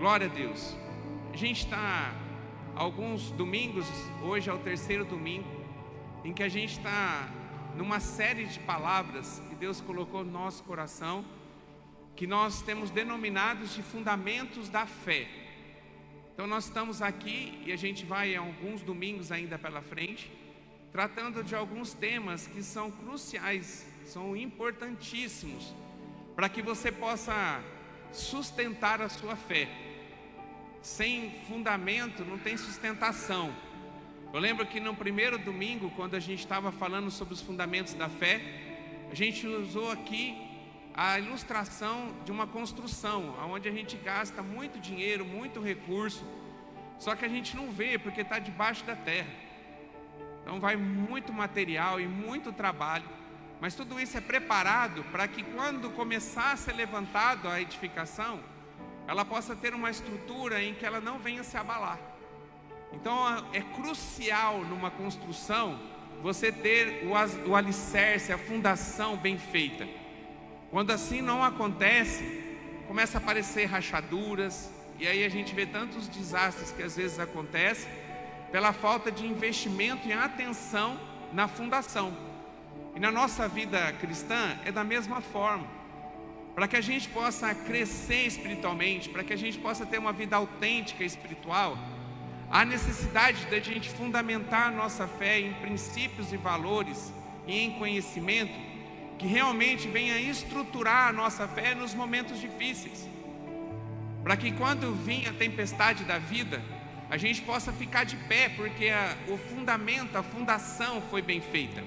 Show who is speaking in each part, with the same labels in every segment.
Speaker 1: Glória a Deus. A gente está alguns domingos, hoje é o terceiro domingo, em que a gente está numa série de palavras que Deus colocou no nosso coração, que nós temos denominados de fundamentos da fé. Então nós estamos aqui e a gente vai alguns domingos ainda pela frente, tratando de alguns temas que são cruciais, são importantíssimos, para que você possa sustentar a sua fé. Sem fundamento não tem sustentação. Eu lembro que no primeiro domingo, quando a gente estava falando sobre os fundamentos da fé, a gente usou aqui a ilustração de uma construção, onde a gente gasta muito dinheiro, muito recurso, só que a gente não vê porque está debaixo da terra. Então vai muito material e muito trabalho, mas tudo isso é preparado para que quando começar a ser levantado a edificação, ela possa ter uma estrutura em que ela não venha se abalar. Então é crucial numa construção você ter o alicerce, a fundação bem feita. Quando assim não acontece, começa a aparecer rachaduras, e aí a gente vê tantos desastres que às vezes acontecem pela falta de investimento e atenção na fundação. E na nossa vida cristã é da mesma forma. Para que a gente possa crescer espiritualmente, para que a gente possa ter uma vida autêntica espiritual, há necessidade de a gente fundamentar a nossa fé em princípios e valores e em conhecimento que realmente venha estruturar a nossa fé nos momentos difíceis, para que quando vir a tempestade da vida, a gente possa ficar de pé, porque o fundamento, a fundação foi bem feita.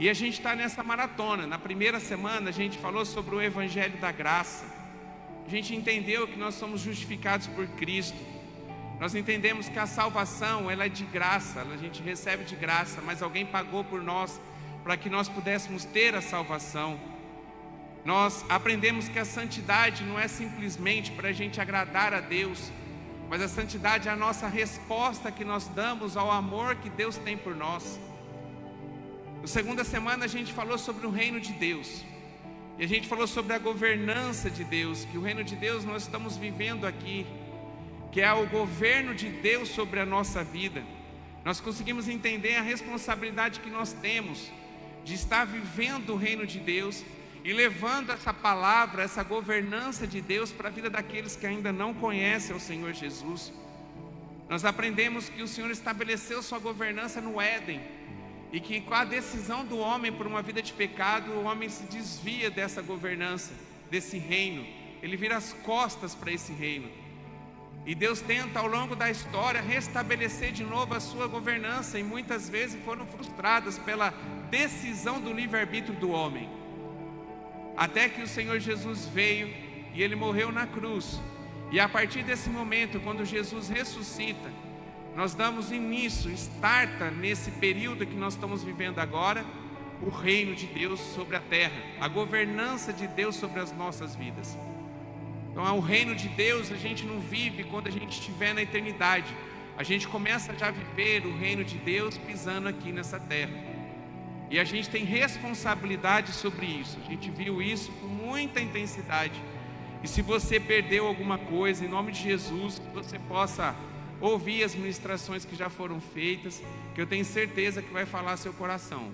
Speaker 1: E a gente está nessa maratona. Na primeira semana a gente falou sobre o Evangelho da Graça. A gente entendeu que nós somos justificados por Cristo. Nós entendemos que a salvação, ela é de graça, a gente recebe de graça, mas alguém pagou por nós para que nós pudéssemos ter a salvação. Nós aprendemos que a santidade não é simplesmente para a gente agradar a Deus, mas a santidade é a nossa resposta que nós damos ao amor que Deus tem por nós. Na segunda semana a gente falou sobre o reino de Deus, e a gente falou sobre a governança de Deus, que o reino de Deus nós estamos vivendo aqui, que é o governo de Deus sobre a nossa vida. Nós conseguimos entender a responsabilidade que nós temos de estar vivendo o reino de Deus e levando essa palavra, essa governança de Deus para a vida daqueles que ainda não conhecem o Senhor Jesus. Nós aprendemos que o Senhor estabeleceu sua governança no Éden, e que com a decisão do homem por uma vida de pecado, o homem se desvia dessa governança, desse reino. Ele vira as costas para esse reino. E Deus tenta ao longo da história restabelecer de novo a sua governança, e muitas vezes foram frustradas pela decisão do livre-arbítrio do homem. Até que o Senhor Jesus veio e Ele morreu na cruz. E a partir desse momento, quando Jesus ressuscita, nós damos início, starta nesse período que nós estamos vivendo agora, o reino de Deus sobre a terra, a governança de Deus sobre as nossas vidas. Então o reino de Deus a gente não vive quando a gente estiver na eternidade, a gente começa já a viver o reino de Deus pisando aqui nessa terra, e a gente tem responsabilidade sobre isso. A gente viu isso com muita intensidade, e se você perdeu alguma coisa, em nome de Jesus, que você possa ouvir as ministrações que já foram feitas, que eu tenho certeza que vai falar seu coração.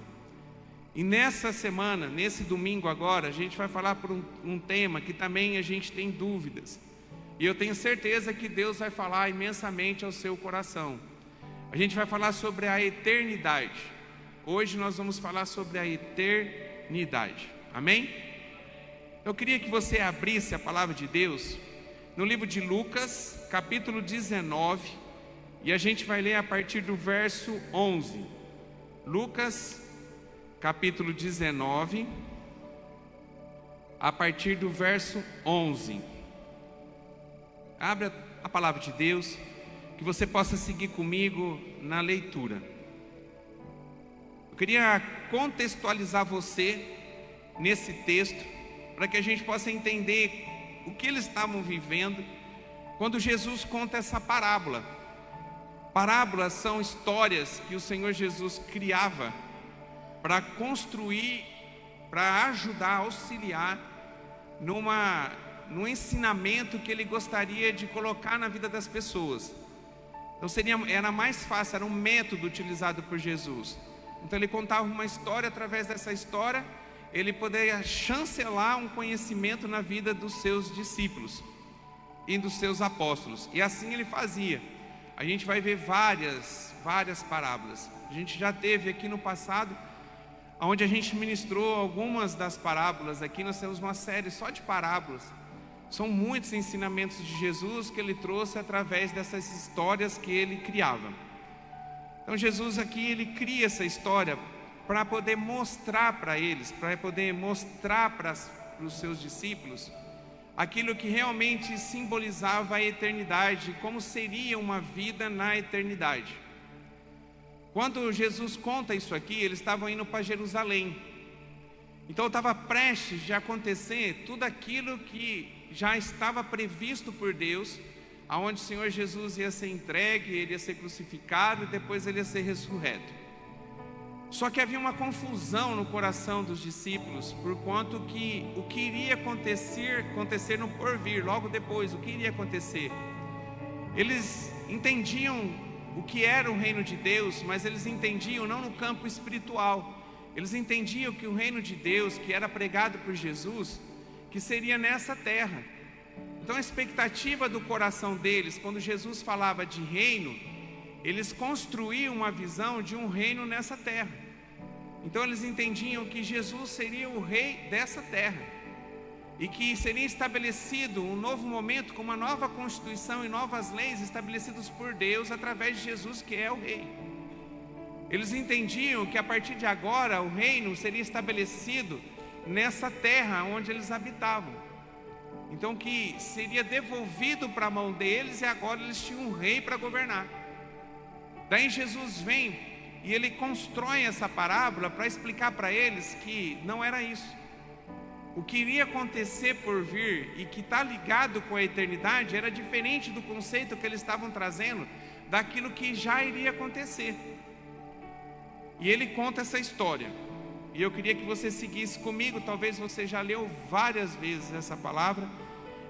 Speaker 1: E nessa semana, nesse domingo agora, a gente vai falar por um tema que também a gente tem dúvidas, e eu tenho certeza que Deus vai falar imensamente ao seu coração. A gente vai falar sobre a eternidade. Hoje nós vamos falar sobre a eternidade, amém? Eu queria que você abrisse a palavra de Deus no livro de Lucas, capítulo 19, e a gente vai ler a partir do verso 11. Lucas, capítulo 19, a partir do verso 11. Abra a palavra de Deus, que você possa seguir comigo na leitura. Eu queria contextualizar você nesse texto, para que a gente possa entender o que eles estavam vivendo quando Jesus conta essa parábola. Parábolas são histórias que o Senhor Jesus criava para construir, para ajudar, auxiliar numa no ensinamento que ele gostaria de colocar na vida das pessoas. Então era mais fácil, era um método utilizado por Jesus. Então ele contava uma história, através dessa história ele poderia chancelar um conhecimento na vida dos seus discípulos e dos seus apóstolos. E assim ele fazia. A gente vai ver várias parábolas. A gente já teve aqui no passado, onde a gente ministrou algumas das parábolas. Aqui nós temos uma série só de parábolas. São muitos ensinamentos de Jesus que ele trouxe através dessas histórias que ele criava. Então Jesus aqui, ele cria essa história para poder mostrar para eles, para poder mostrar para os seus discípulos aquilo que realmente simbolizava a eternidade, como seria uma vida na eternidade. Quando Jesus conta isso aqui, eles estavam indo para Jerusalém. Então estava prestes de acontecer tudo aquilo que já estava previsto por Deus, aonde o Senhor Jesus ia ser entregue, ele ia ser crucificado e depois ele ia ser ressurreto. Só que havia uma confusão no coração dos discípulos, por quanto que o que iria acontecer no porvir, logo depois, o que iria acontecer. Eles entendiam o que era o reino de Deus, mas eles entendiam não no campo espiritual. Eles entendiam que o reino de Deus, que era pregado por Jesus, que seria nessa terra. Então a expectativa do coração deles, quando Jesus falava de reino, eles construíam uma visão de um reino nessa terra. Então eles entendiam que Jesus seria o rei dessa terra, e que seria estabelecido um novo momento com uma nova constituição e novas leis estabelecidas por Deus através de Jesus, que é o rei. Eles entendiam que a partir de agora o reino seria estabelecido nessa terra onde eles habitavam. Então que seria devolvido para a mão deles, e agora eles tinham um rei para governar. Daí Jesus vem e ele constrói essa parábola para explicar para eles que não era isso. O que iria acontecer por vir e que está ligado com a eternidade era diferente do conceito que eles estavam trazendo daquilo que já iria acontecer. E ele conta essa história. E eu queria que você seguisse comigo. Talvez você já leu várias vezes essa palavra,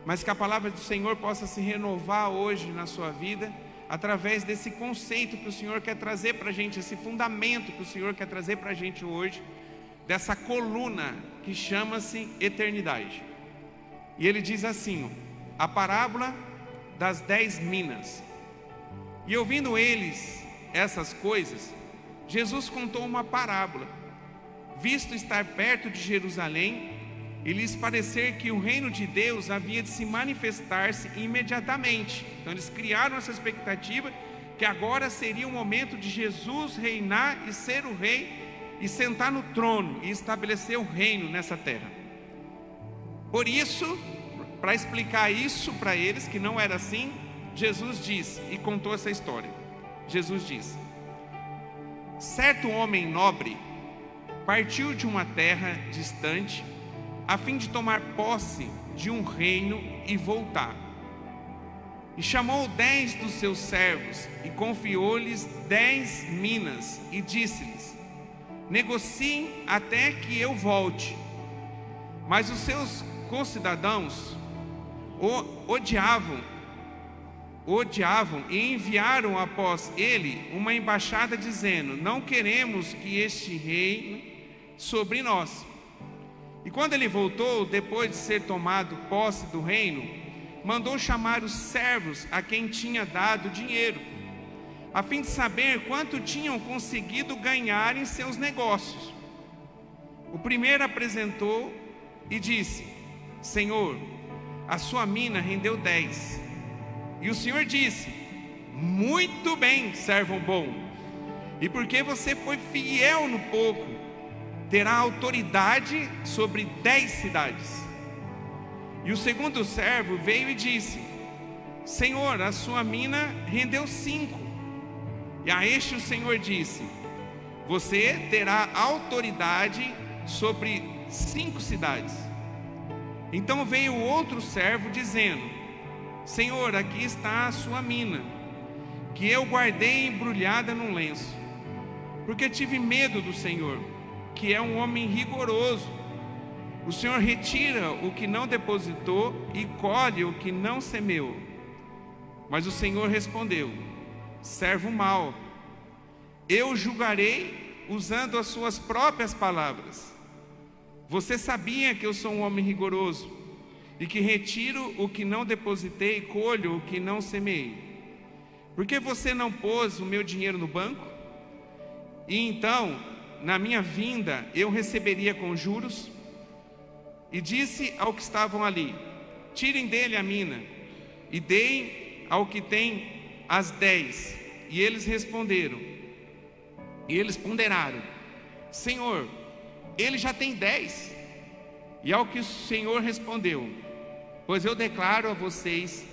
Speaker 1: mas que a palavra do Senhor possa se renovar hoje na sua vida, através desse conceito que o Senhor quer trazer para a gente, esse fundamento que o Senhor quer trazer para a gente hoje, dessa coluna que chama-se eternidade. E ele diz assim, a parábola das 10 minas. E ouvindo eles essas coisas, Jesus contou uma parábola, visto estar perto de Jerusalém, e lhes parecer que o reino de Deus havia de se manifestar-se imediatamente. Então eles criaram essa expectativa que agora seria o momento de Jesus reinar e ser o rei, e sentar no trono e estabelecer o reino nessa terra. Por isso, para explicar isso para eles, que não era assim, Jesus disse, e contou essa história. Jesus disse: certo homem nobre partiu de uma terra distante, a fim de tomar posse de um reino e voltar. E chamou 10 dos seus servos e confiou-lhes 10 minas e disse-lhes: negociem até que eu volte. Mas os seus concidadãos o odiavam e enviaram após ele uma embaixada dizendo: não queremos que este reine sobre nós. E quando ele voltou, depois de ser tomado posse do reino, mandou chamar os servos a quem tinha dado dinheiro, a fim de saber quanto tinham conseguido ganhar em seus negócios. O primeiro apresentou e disse: Senhor, a sua mina rendeu 10. E o Senhor disse: muito bem, servo bom, e porque você foi fiel no pouco, terá autoridade sobre 10 cidades. E o segundo servo veio e disse: Senhor, a sua mina rendeu 5. E a este o Senhor disse: você terá autoridade sobre 5 cidades. Então veio o outro servo dizendo: Senhor, aqui está a sua mina, que eu guardei embrulhada num lenço, porque tive medo do Senhor, que é um homem rigoroso, O Senhor retira o que não depositou e colhe o que não semeou. Mas o Senhor respondeu: servo mau, eu julgarei usando as suas próprias palavras. Você sabia que eu sou um homem rigoroso e que retiro o que não depositei e colho o que não semeei. Por que você não pôs o meu dinheiro no banco? E então, na minha vinda, eu receberia com juros? E disse ao que estavam ali: tirem dele a mina e deem ao que tem as 10. E eles responderam, e eles ponderaram: Senhor, ele já tem 10. E ao que o Senhor respondeu: pois eu declaro a vocês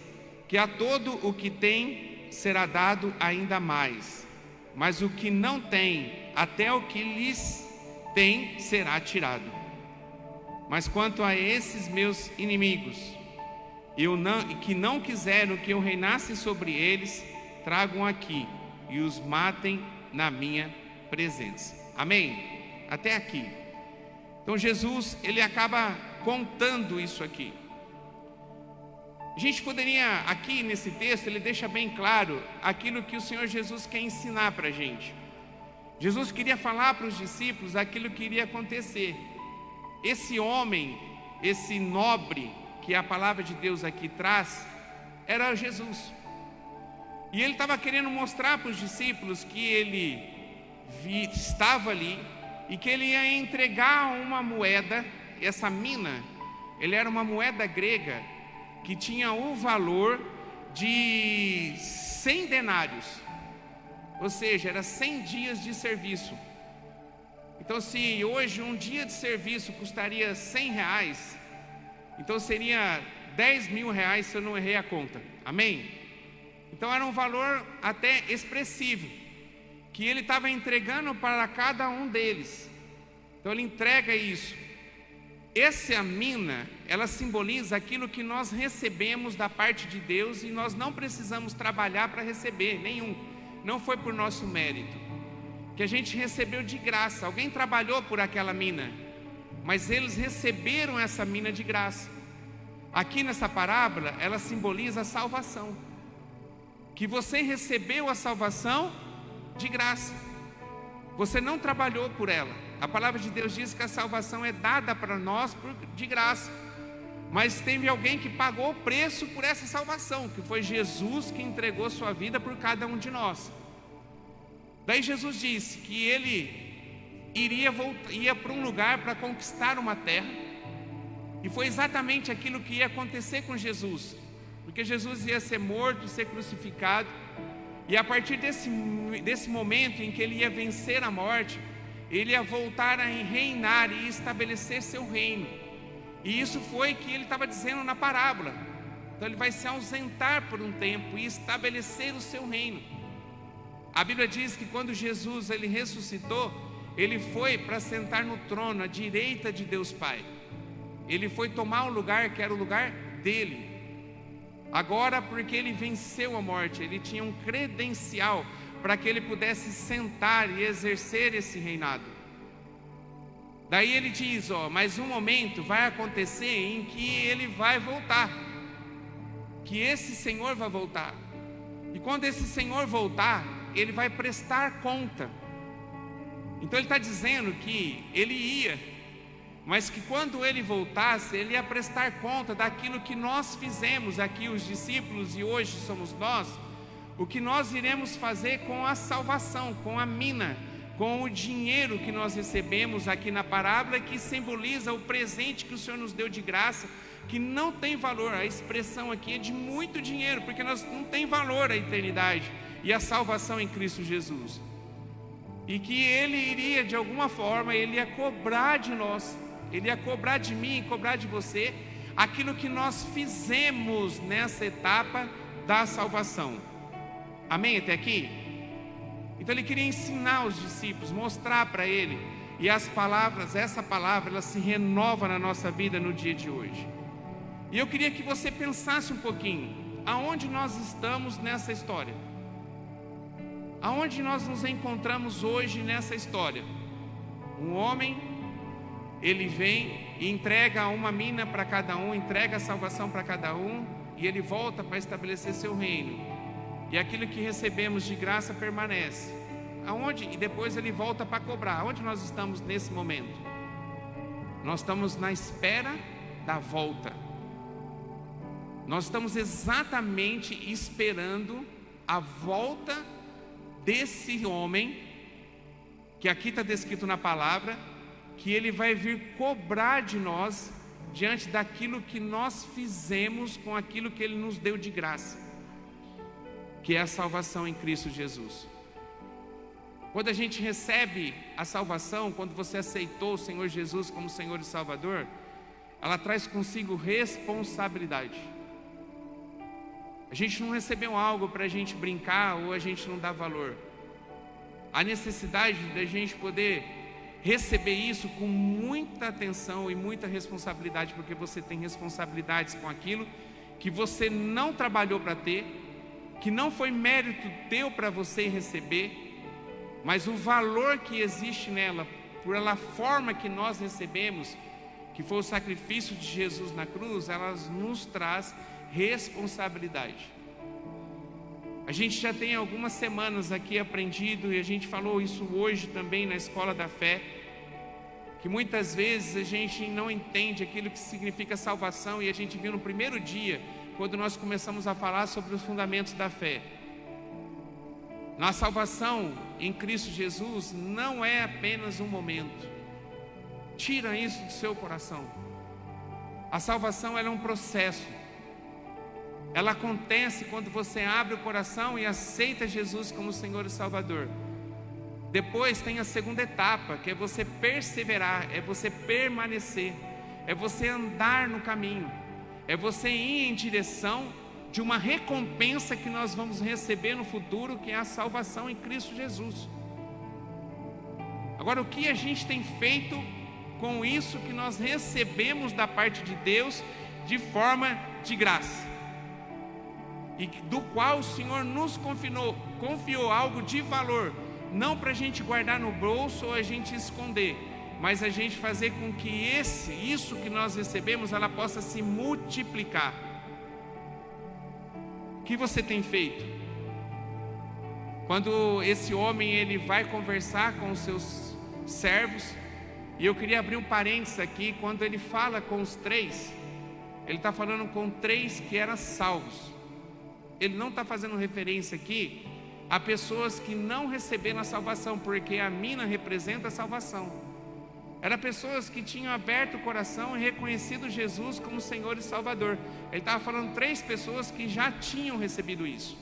Speaker 1: que a todo o que tem será dado ainda mais, mas o que não tem, até o que lhes tem será tirado. Mas quanto a esses meus inimigos, que não quiseram que eu reinasse sobre eles, tragam aqui e os matem na minha presença. Amém? Até aqui. Então Jesus, ele acaba contando isso aqui. A gente poderia, aqui nesse texto, ele deixa bem claro aquilo que o Senhor Jesus quer ensinar para a gente. Jesus queria falar para os discípulos aquilo que iria acontecer. Esse homem, esse nobre, que a palavra de Deus aqui traz, era Jesus. E ele estava querendo mostrar para os discípulos que ele estava ali e que ele ia entregar uma moeda. Essa mina, ele era uma moeda grega que tinha o valor de 100 denários, ou seja, era 100 dias de serviço. Então, se hoje um dia de serviço custaria 100 reais, então seria 10 mil reais, se eu não errei a conta. Amém? Então era um valor até expressivo, que ele estava entregando para cada um deles. Então ele entrega isso. Essa mina, ela simboliza aquilo que nós recebemos da parte de Deus, e nós não precisamos trabalhar para receber nenhum. Não foi por nosso mérito, que a gente recebeu de graça. Alguém trabalhou por aquela mina, mas eles receberam essa mina de graça. Aqui nessa parábola, ela simboliza a salvação, que você recebeu a salvação de graça. Você não trabalhou por ela. A palavra de Deus diz que a salvação é dada para nós de graça, mas teve alguém que pagou o preço por essa salvação, que foi Jesus, que entregou sua vida por cada um de nós. Daí Jesus disse que ele ia para um lugar para conquistar uma terra, e foi exatamente aquilo que ia acontecer com Jesus, porque Jesus ia ser morto, ser crucificado, e a partir desse momento em que ele ia vencer a morte, ele ia voltar a reinar e estabelecer seu reino. E isso foi que ele estava dizendo na parábola. Então ele vai se ausentar por um tempo e estabelecer o seu reino. A Bíblia diz que quando Jesus ele ressuscitou, ele foi para sentar no trono à direita de Deus Pai. Ele foi tomar o lugar que era o lugar dele. Agora, porque ele venceu a morte, ele tinha um credencial para que ele pudesse sentar e exercer esse reinado. Daí ele diz, mas um momento vai acontecer em que ele vai voltar, que esse Senhor vai voltar. E quando esse Senhor voltar, ele vai prestar conta. Então ele está dizendo que ele ia, mas que quando ele voltasse, ele ia prestar conta daquilo que nós fizemos aqui, os discípulos, e hoje somos nós, o que nós iremos fazer com a salvação, com a mina, com o dinheiro que nós recebemos aqui na parábola, que simboliza o presente que o Senhor nos deu de graça, que não tem valor. A expressão aqui é de muito dinheiro, porque nós não tem valor a eternidade e a salvação em Cristo Jesus. E que ele iria, de alguma forma, ele ia cobrar de nós, ele ia cobrar de mim e cobrar de você aquilo que nós fizemos nessa etapa da salvação. Amém até aqui? Então ele queria ensinar os discípulos, mostrar para ele, e essa palavra, ela se renova na nossa vida no dia de hoje. E eu queria que você pensasse um pouquinho, aonde nós estamos nessa história? Aonde nós nos encontramos hoje nessa história? Um homem ele vem e entrega uma mina para cada um, entrega a salvação para cada um, e ele volta para estabelecer seu reino. E aquilo que recebemos de graça permanece. Aonde? E depois ele volta para cobrar. Onde nós estamos nesse momento? Nós estamos na espera da volta. Nós estamos exatamente esperando a volta desse homem, que aqui está descrito na palavra, que ele vai vir cobrar de nós diante daquilo que nós fizemos com aquilo que ele nos deu de graça, que é a salvação em Cristo Jesus. Quando a gente recebe a salvação, quando você aceitou o Senhor Jesus como Senhor e Salvador, ela traz consigo responsabilidade. A gente não recebeu algo para a gente brincar ou a gente não dá valor. A necessidade da gente poder receber isso com muita atenção e muita responsabilidade, porque você tem responsabilidades com aquilo que você não trabalhou para ter, que não foi mérito teu para você receber, mas o valor que existe nela, por ela forma que nós recebemos, que foi o sacrifício de Jesus na cruz, ela nos traz responsabilidade. A gente já tem algumas semanas aqui aprendido, e a gente falou isso hoje também na Escola da Fé, que muitas vezes a gente não entende aquilo que significa salvação, e a gente viu no primeiro dia, quando nós começamos a falar sobre os fundamentos da fé. Na salvação em Cristo Jesus não é apenas um momento. Tira isso do seu coração. A salvação ela é um processo. Ela acontece quando você abre o coração e aceita Jesus como Senhor e Salvador. Depois tem a segunda etapa, que é você perseverar, é você permanecer, é você andar no caminho, é você ir em direção de uma recompensa que nós vamos receber no futuro, que é a salvação em Cristo Jesus. Agora, o que a gente tem feito com isso que nós recebemos da parte de Deus de forma de graça, e do qual o Senhor nos confiou algo de valor, não para a gente guardar no bolso ou a gente esconder, mas a gente fazer com que isso que nós recebemos, ela possa se multiplicar. O que você tem feito? Quando esse homem ele vai conversar com os seus servos, e eu queria abrir um parênteses aqui, quando ele fala com os três, ele está falando com três que eram salvos. Ele não está fazendo referência aqui a pessoas que não receberam a salvação, porque a mina representa a salvação. Eram pessoas que tinham aberto o coração e reconhecido Jesus como Senhor e Salvador. Ele estava falando três pessoas que já tinham recebido isso.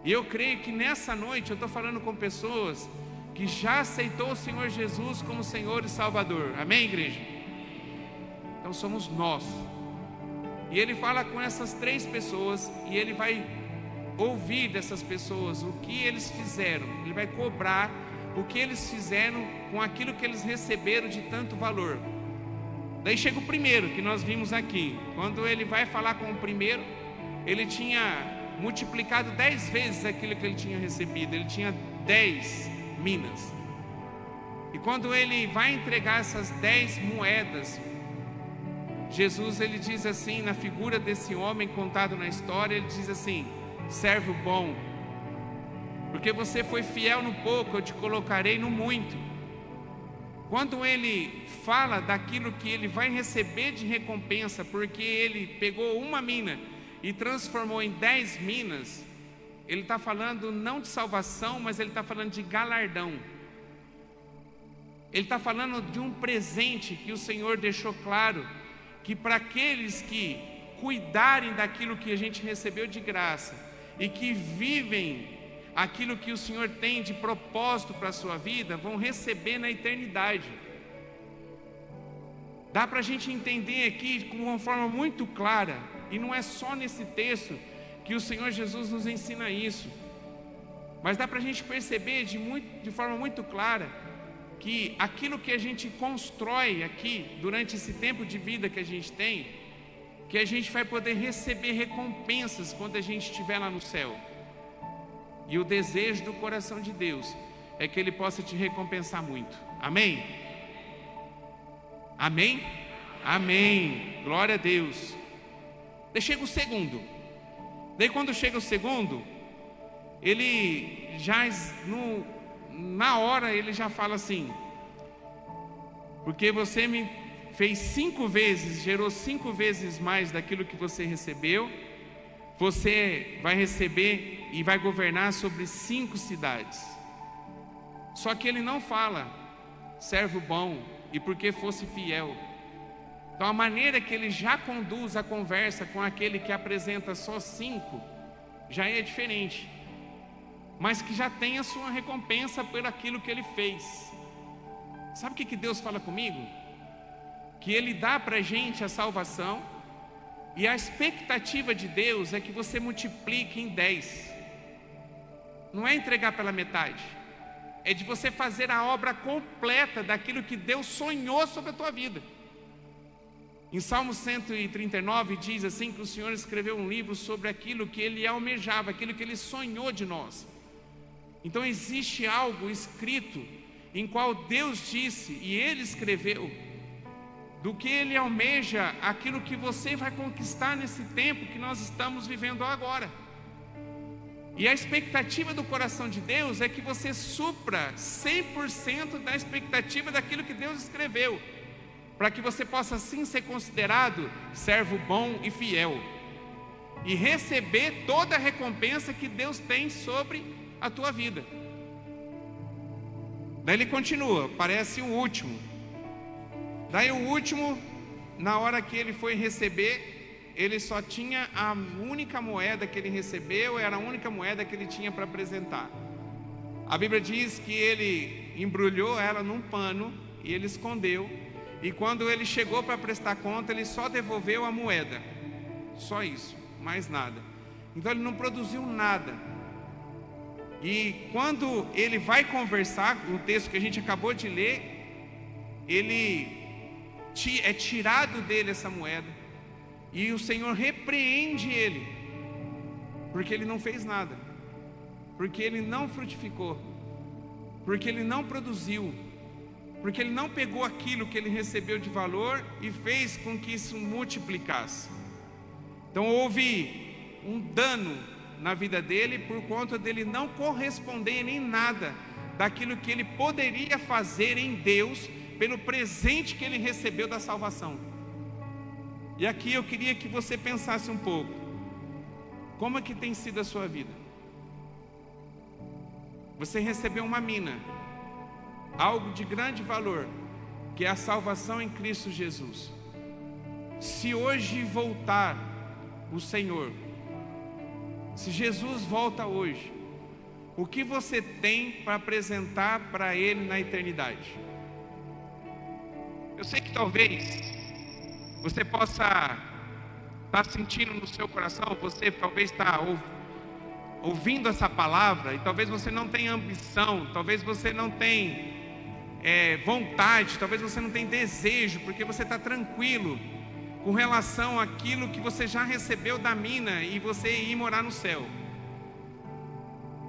Speaker 1: E eu creio que nessa noite eu estou falando com pessoas que já aceitou o Senhor Jesus como Senhor e Salvador. Amém, igreja? Então somos nós. E ele fala com essas três pessoas, e ele vai ouvir dessas pessoas o que eles fizeram. Ele vai cobrar o que eles fizeram com aquilo que eles receberam de tanto valor. Daí chega o primeiro, que nós vimos aqui. Quando ele vai falar com o primeiro, ele tinha multiplicado 10 vezes aquilo que ele tinha recebido. Ele tinha 10 minas. E quando ele vai entregar essas 10 moedas, Jesus ele diz assim, na figura desse homem contado na história, ele diz assim: servo bom, porque você foi fiel no pouco, eu te colocarei no muito. Quando ele fala daquilo que ele vai receber de recompensa, porque ele pegou uma mina e transformou em 10 minas, ele está falando não de salvação, mas ele está falando de galardão. Ele está falando de um presente que o Senhor deixou claro, que para aqueles que cuidarem daquilo que a gente recebeu de graça, e que vivem aquilo que o Senhor tem de propósito para a sua vida, vão receber na eternidade. Dá para a gente entender aqui com uma forma muito clara, e não é só nesse texto que o Senhor Jesus nos ensina isso, mas dá para a gente perceber de forma muito clara, que aquilo que a gente constrói aqui, durante esse tempo de vida que a gente tem, que a gente vai poder receber recompensas quando a gente estiver lá no céu. E o desejo do coração de Deus é que Ele possa te recompensar muito. Amém? Amém? Amém. Glória a Deus. Daí chega o segundo. Daí quando chega o segundo, ele já, na hora, ele já fala assim: porque você me fez 5 vezes, gerou 5 vezes mais daquilo que você recebeu, você vai receber e vai governar sobre 5 cidades. Só que ele não fala, servo bom, e porque fosse fiel. Então a maneira que ele já conduz a conversa com aquele que apresenta só 5, já é diferente, mas que já tem a sua recompensa por aquilo que ele fez. Sabe o que Deus fala comigo? Que Ele dá para a gente a salvação, e a expectativa de Deus é que você multiplique em 10. Não é entregar pela metade, é de você fazer a obra completa daquilo que Deus sonhou sobre a tua vida. Em Salmo 139 diz assim, que o Senhor escreveu um livro sobre aquilo que Ele almejava, aquilo que Ele sonhou de nós. Então existe algo escrito em qual Deus disse, e Ele escreveu, do que Ele almeja, aquilo que você vai conquistar nesse tempo que nós estamos vivendo agora. E a expectativa do coração de Deus é que você supra 100% da expectativa daquilo que Deus escreveu, para que você possa assim ser considerado servo bom e fiel, e receber toda a recompensa que Deus tem sobre a tua vida. Daí ele continua, parece o último. Daí o último, na hora que ele foi receber, ele só tinha a única moeda que ele recebeu, era a única moeda que ele tinha para apresentar. A Bíblia diz que ele embrulhou ela num pano e ele escondeu, e quando ele chegou para prestar conta, ele só devolveu a moeda, só isso, mais nada. Então ele não produziu nada. E quando ele vai conversar, no texto que a gente acabou de ler, é tirado dele essa moeda, e o Senhor repreende ele, porque ele não fez nada, porque ele não frutificou, porque ele não produziu, porque ele não pegou aquilo que ele recebeu de valor e fez com que isso multiplicasse. Então houve um dano na vida dele por conta dele não corresponder nem nada daquilo que ele poderia fazer em Deus pelo presente que ele recebeu da salvação. E aqui eu queria que você pensasse um pouco, como é que tem sido a sua vida? Você recebeu uma mina, algo de grande valor, que é a salvação em Cristo Jesus. Se hoje voltar o Senhor, se Jesus volta hoje, o que você tem para apresentar para Ele na eternidade? Eu sei que talvez você possa estar sentindo no seu coração, você talvez está ouvindo essa palavra, e talvez você não tenha ambição, talvez você não tenha vontade, talvez você não tenha desejo, porque você está tranquilo com relação àquilo que você já recebeu da mina e você ir morar no céu.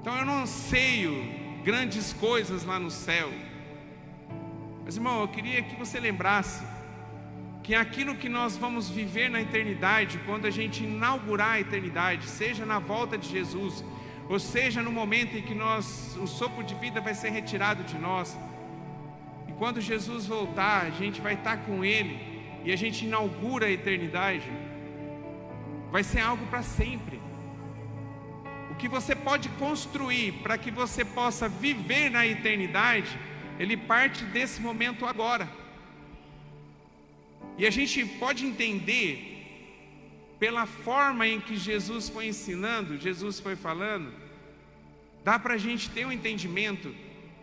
Speaker 1: Então eu não anseio grandes coisas lá no céu, mas irmão, eu queria que você lembrasse que aquilo que nós vamos viver na eternidade, quando a gente inaugurar a eternidade, seja na volta de Jesus, ou seja no momento em que o sopro de vida vai ser retirado de nós, e quando Jesus voltar, a gente vai estar com Ele, e a gente inaugura a eternidade, vai ser algo para sempre. O que você pode construir para que você possa viver na eternidade, ele parte desse momento agora. E a gente pode entender, pela forma em que Jesus foi ensinando, Jesus foi falando, dá para a gente ter um entendimento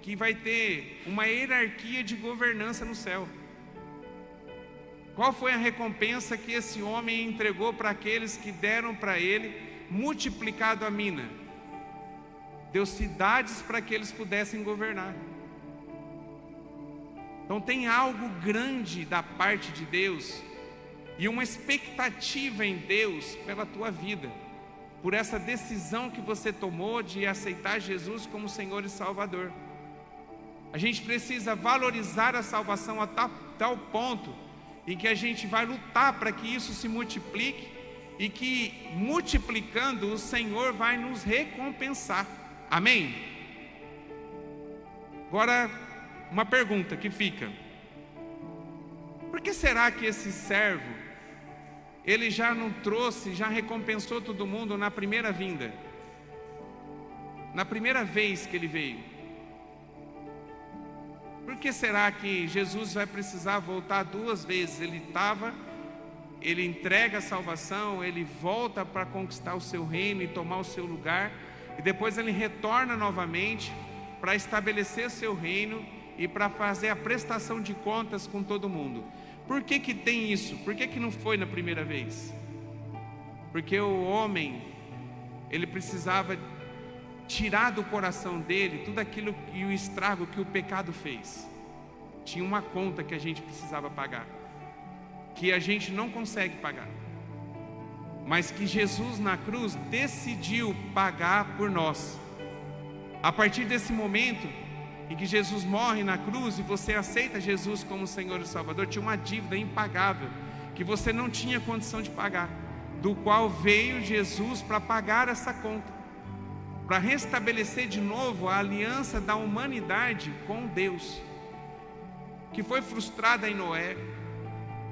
Speaker 1: que vai ter uma hierarquia de governança no céu. Qual foi a recompensa que esse homem entregou para aqueles que deram para ele, multiplicado a mina? Deu cidades para que eles pudessem governar. Então tem algo grande da parte de Deus, e uma expectativa em Deus pela tua vida, por essa decisão que você tomou de aceitar Jesus como Senhor e Salvador. A gente precisa valorizar a salvação a tal ponto em que a gente vai lutar para que isso se multiplique e que, multiplicando, o Senhor vai nos recompensar. Amém? Agora, uma pergunta que fica: por que será que esse servo, ele já não trouxe, já recompensou todo mundo na primeira vinda? Na primeira vez que ele veio? Por que será que Jesus vai precisar voltar 2 vezes? Ele entrega a salvação, ele volta para conquistar o seu reino e tomar o seu lugar, e depois ele retorna novamente para estabelecer seu reino e para fazer a prestação de contas com todo mundo. Por que que tem isso? Por que que não foi na primeira vez? Porque o homem, ele precisava tirar do coração dele tudo aquilo e o estrago que o pecado fez. Tinha uma conta que a gente precisava pagar, que a gente não consegue pagar, mas que Jesus na cruz decidiu pagar por nós. A partir desse momento em que Jesus morre na cruz e você aceita Jesus como Senhor e Salvador, tinha uma dívida impagável que você não tinha condição de pagar, do qual veio Jesus para pagar essa conta, para restabelecer de novo a aliança da humanidade com Deus, que foi frustrada em Noé,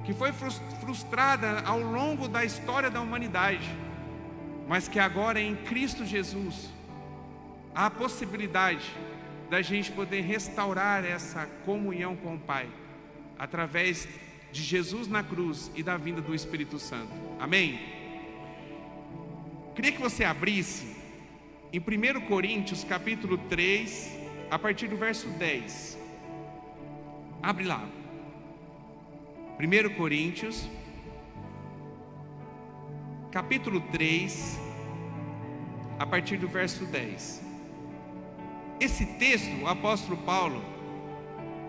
Speaker 1: que foi frustrada ao longo da história da humanidade, mas que agora em Cristo Jesus há a possibilidade da gente poder restaurar essa comunhão com o Pai, através de Jesus na cruz e da vinda do Espírito Santo. Amém? Queria que você abrisse em 1 Coríntios capítulo 3, a partir do verso 10. Abre lá. 1 Coríntios capítulo 3, a partir do verso 10. Esse texto, o apóstolo Paulo,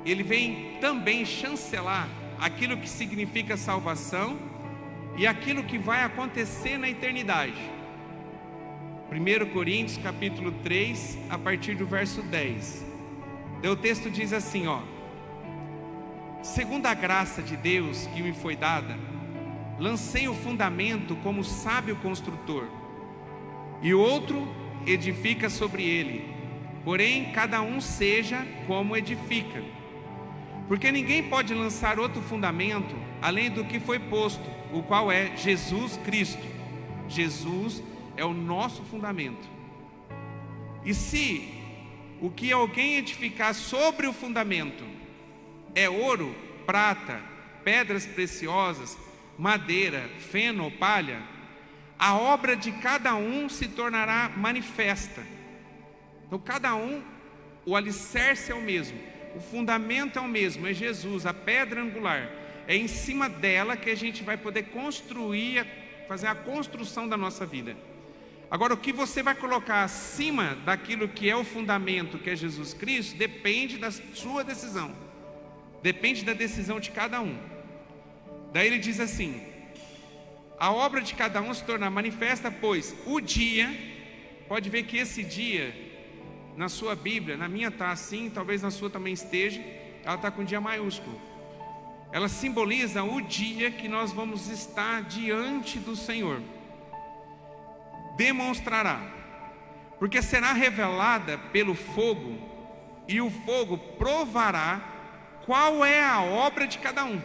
Speaker 1: ele vem também chancelar aquilo que significa salvação e aquilo que vai acontecer na eternidade. 1 Coríntios capítulo 3, a partir do verso 10. O texto diz assim, ó: segundo a graça de Deus que me foi dada, lancei o fundamento como sábio construtor, e outro edifica sobre ele. Porém, cada um seja como edifica. Porque ninguém pode lançar outro fundamento além do que foi posto, o qual é Jesus Cristo. Jesus é o nosso fundamento. E se o que alguém edificar sobre o fundamento é ouro, prata, pedras preciosas, madeira, feno ou palha, a obra de cada um se tornará manifesta. Então cada um, o alicerce é o mesmo, o fundamento é o mesmo, é Jesus, a pedra angular. É em cima dela que a gente vai poder construir, fazer a construção da nossa vida. Agora, o que você vai colocar acima daquilo que é o fundamento, que é Jesus Cristo, depende da sua decisão, depende da decisão de cada um. Daí ele diz assim: a obra de cada um se torna manifesta, pois o dia, pode ver que esse dia, na sua Bíblia, na minha está assim, talvez na sua também esteja, ela está com dia maiúsculo. Ela simboliza o dia que nós vamos estar diante do Senhor. Demonstrará, porque será revelada pelo fogo, e o fogo provará qual é a obra de cada um.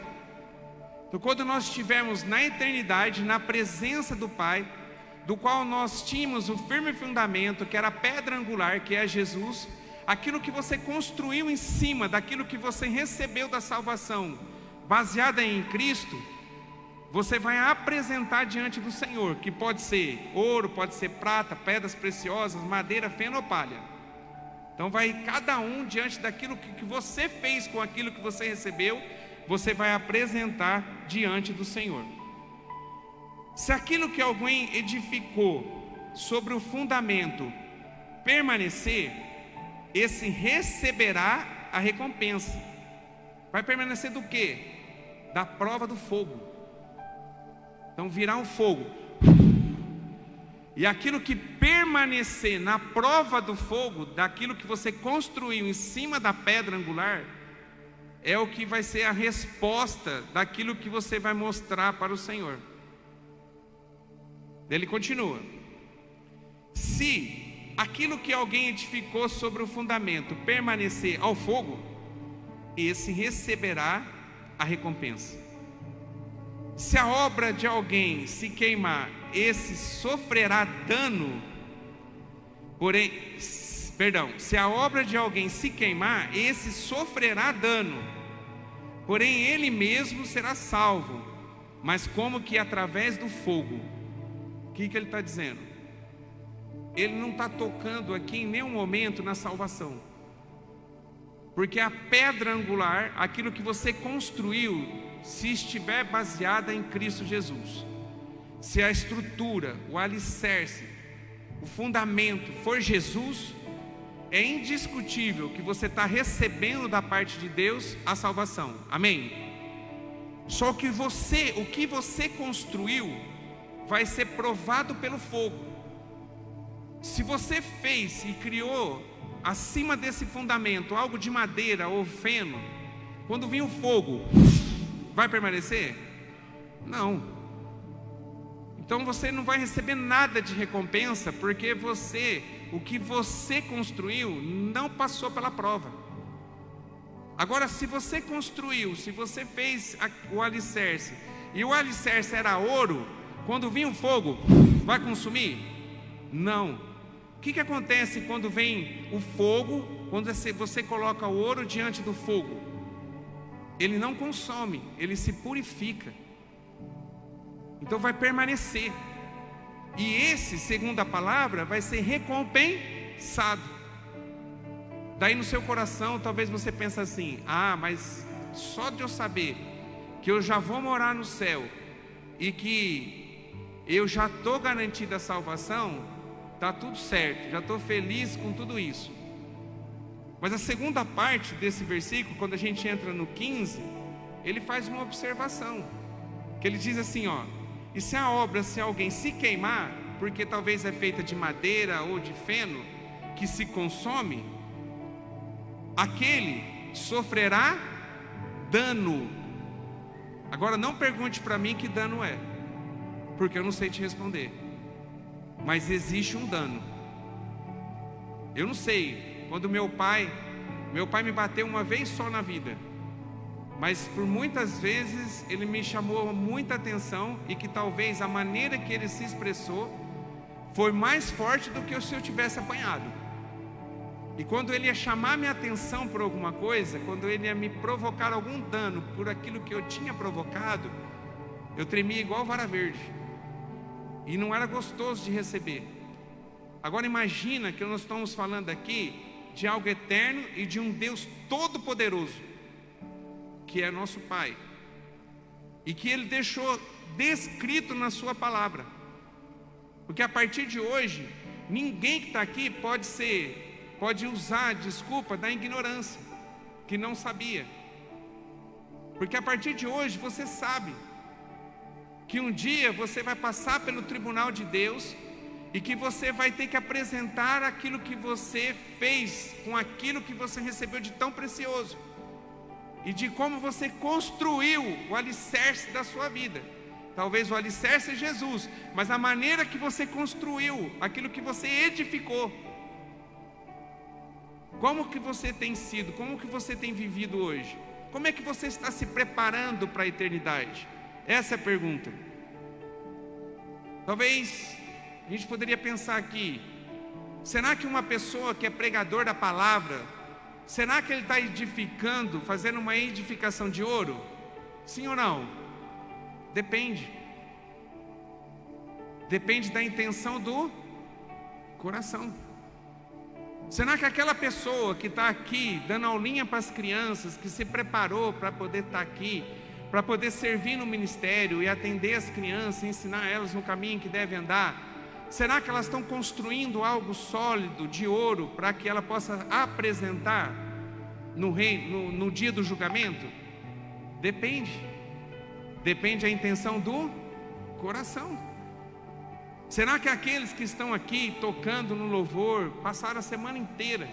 Speaker 1: Então, quando nós estivermos na eternidade, na presença do Pai, do qual nós tínhamos o firme fundamento, que era a pedra angular, que é Jesus, aquilo que você construiu em cima daquilo que você recebeu da salvação, baseada em Cristo, você vai apresentar diante do Senhor, que pode ser ouro, pode ser prata, pedras preciosas, madeira, feno ou palha. Então vai cada um diante daquilo que você fez com aquilo que você recebeu, você vai apresentar diante do Senhor. Se aquilo que alguém edificou sobre o fundamento permanecer, esse receberá a recompensa. Vai permanecer do quê? Da prova do fogo. Então virá um fogo. E aquilo que permanecer na prova do fogo, daquilo que você construiu em cima da pedra angular, é o que vai ser a resposta daquilo que você vai mostrar para o Senhor. Ele continua: se aquilo que alguém edificou sobre o fundamento permanecer ao fogo, esse receberá a recompensa. Se a obra de alguém se queimar, esse sofrerá dano. Se a obra de alguém se queimar, esse sofrerá dano, porém ele mesmo será salvo, mas como que através do fogo. O que ele está dizendo? Ele não está tocando aqui em nenhum momento na salvação, porque a pedra angular, aquilo que você construiu, se estiver baseada em Cristo Jesus, se a estrutura, o alicerce, o fundamento for Jesus, é indiscutível que você está recebendo da parte de Deus a salvação. Amém? Só que o que você construiu vai ser provado pelo fogo. Se você fez e criou acima desse fundamento algo de madeira ou feno, quando vir o fogo, vai permanecer? Não. Então você não vai receber nada de recompensa, porque o que você construiu não passou pela prova. Agora, se você construiu, se você fez o alicerce, e o alicerce era ouro, quando vinha o fogo, vai consumir? Não. O que acontece quando vem o fogo, quando você coloca o ouro diante do fogo? Ele não consome, ele se purifica. Então vai permanecer. E esse, segundo a palavra, vai ser recompensado. Daí no seu coração, talvez você pense assim: ah, mas só de eu saber que eu já vou morar no céu e que eu já estou garantido a salvação, está tudo certo, já estou feliz com tudo isso. Mas a segunda parte desse versículo, quando a gente entra no 15, ele faz uma observação, que ele diz assim, ó: e se a obra, se alguém se queimar, porque talvez é feita de madeira ou de feno, que se consome, aquele sofrerá dano. Agora não pergunte para mim que dano é, porque eu não sei te responder. Mas existe um dano. Eu não sei. Quando meu pai me bateu uma vez só na vida, mas por muitas vezes ele me chamou muita atenção, e que talvez a maneira que ele se expressou foi mais forte do que se eu tivesse apanhado. E quando ele ia chamar minha atenção por alguma coisa, quando ele ia me provocar algum dano por aquilo que eu tinha provocado, eu tremia igual vara verde, e não era gostoso de receber. Agora imagina que nós estamos falando aqui de algo eterno e de um Deus todo-poderoso, que é nosso Pai, e que Ele deixou descrito na sua palavra. Porque a partir de hoje, ninguém que está aqui pode usar a desculpa da ignorância, que não sabia. Porque a partir de hoje você sabe que um dia você vai passar pelo tribunal de Deus, e que você vai ter que apresentar aquilo que você fez com aquilo que você recebeu de tão precioso, e de como você construiu o alicerce da sua vida. Talvez o alicerce é Jesus, mas a maneira que você construiu, aquilo que você edificou, como que você tem sido, como que você tem vivido hoje? Como é que você está se preparando para a eternidade? Essa é a pergunta. Talvez a gente poderia pensar aqui: será que uma pessoa que é pregador da palavra, será que ele está edificando, fazendo uma edificação de ouro? Sim ou não? Depende. Depende da intenção do coração. Será que aquela pessoa que está aqui dando aulinha para as crianças, que se preparou para poder estar aqui, para poder servir no ministério e atender as crianças, ensinar elas no caminho que devem andar, será que elas estão construindo algo sólido de ouro para que ela possa apresentar no reino, no dia do julgamento? Depende. Depende da intenção do coração. Será que aqueles que estão aqui tocando no louvor passaram a semana inteira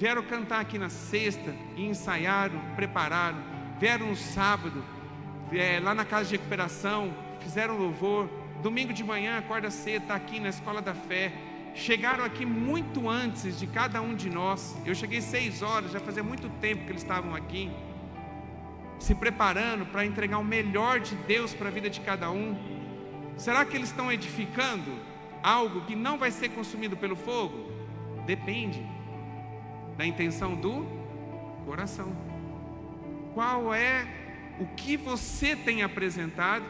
Speaker 1: vieram cantar aqui na sexta, e ensaiaram, prepararam, vieram no sábado, lá na casa de recuperação, fizeram louvor, domingo de manhã, acorda cedo, está aqui na Escola da Fé, chegaram aqui muito antes de cada um de nós. Eu cheguei 6 horas, já fazia muito tempo que eles estavam aqui, se preparando para entregar o melhor de Deus para a vida de cada um. Será que eles estão edificando algo que não vai ser consumido pelo fogo? Depende da intenção do coração. Qual é o que você tem apresentado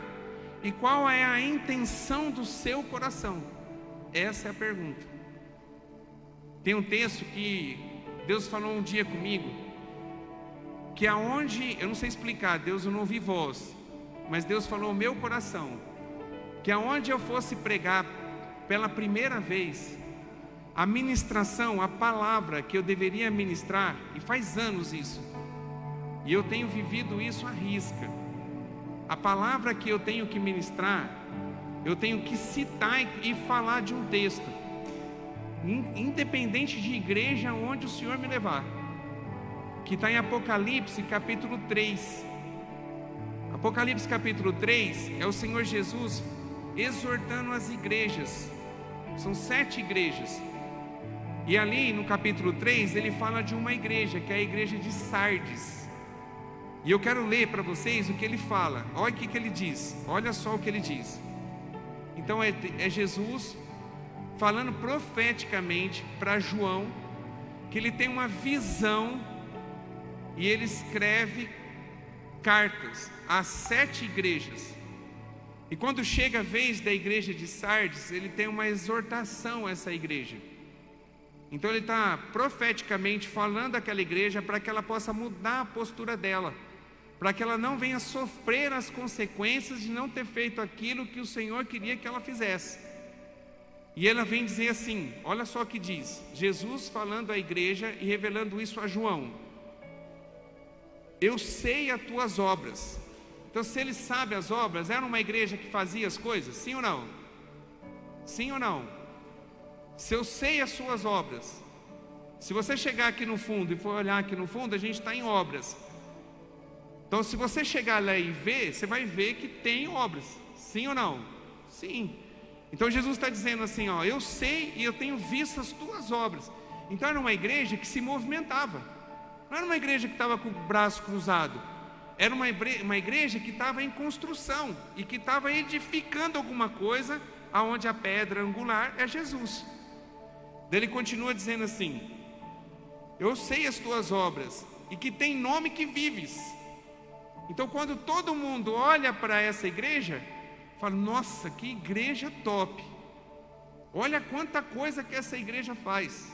Speaker 1: e qual é a intenção do seu coração? Essa é a pergunta. Tem um texto que Deus falou um dia comigo, que aonde, eu não sei explicar, Deus, eu não ouvi voz, mas Deus falou ao meu coração, que aonde eu fosse pregar pela primeira vez, a ministração, a palavra que eu deveria ministrar, e faz anos isso, e eu tenho vivido isso à risca, a palavra que eu tenho que ministrar, eu tenho que citar e falar de um texto, independente de igreja onde o Senhor me levar, que está em Apocalipse capítulo 3. Apocalipse capítulo 3 é o Senhor Jesus exortando as igrejas, são 7 igrejas, e ali no capítulo 3 ele fala de uma igreja, que é a igreja de Sardes, e eu quero ler para vocês o que ele fala. Olha o que ele diz, olha só o que ele diz. Então é Jesus falando profeticamente para João, que ele tem uma visão, e ele escreve cartas às 7 igrejas, e quando chega a vez da igreja de Sardes, ele tem uma exortação a essa igreja. Então ele está profeticamente falando àquela igreja para que ela possa mudar a postura dela, para que ela não venha sofrer as consequências de não ter feito aquilo que o Senhor queria que ela fizesse. E ela vem dizer assim, olha só o que diz, Jesus falando à igreja e revelando isso a João: eu sei as tuas obras. Então, se ele sabe as obras, era uma igreja que fazia as coisas? Sim ou não? Sim ou não? Se eu sei as suas obras, se você chegar aqui no fundo e for olhar aqui no fundo, a gente está em obras. Então, se você chegar lá e ver, você vai ver que tem obras. Sim ou não? Sim. Então, Jesus está dizendo assim, ó, eu sei e eu tenho visto as tuas obras. Então, era uma igreja que se movimentava. Não era uma igreja que estava com o braço cruzado. Era uma igreja que estava em construção e que estava edificando alguma coisa, aonde a pedra angular é Jesus. Daí ele continua dizendo assim: eu sei as tuas obras e que tem nome que vives. Então, quando todo mundo olha para essa igreja, fala: nossa, que igreja top! Olha quanta coisa que essa igreja faz.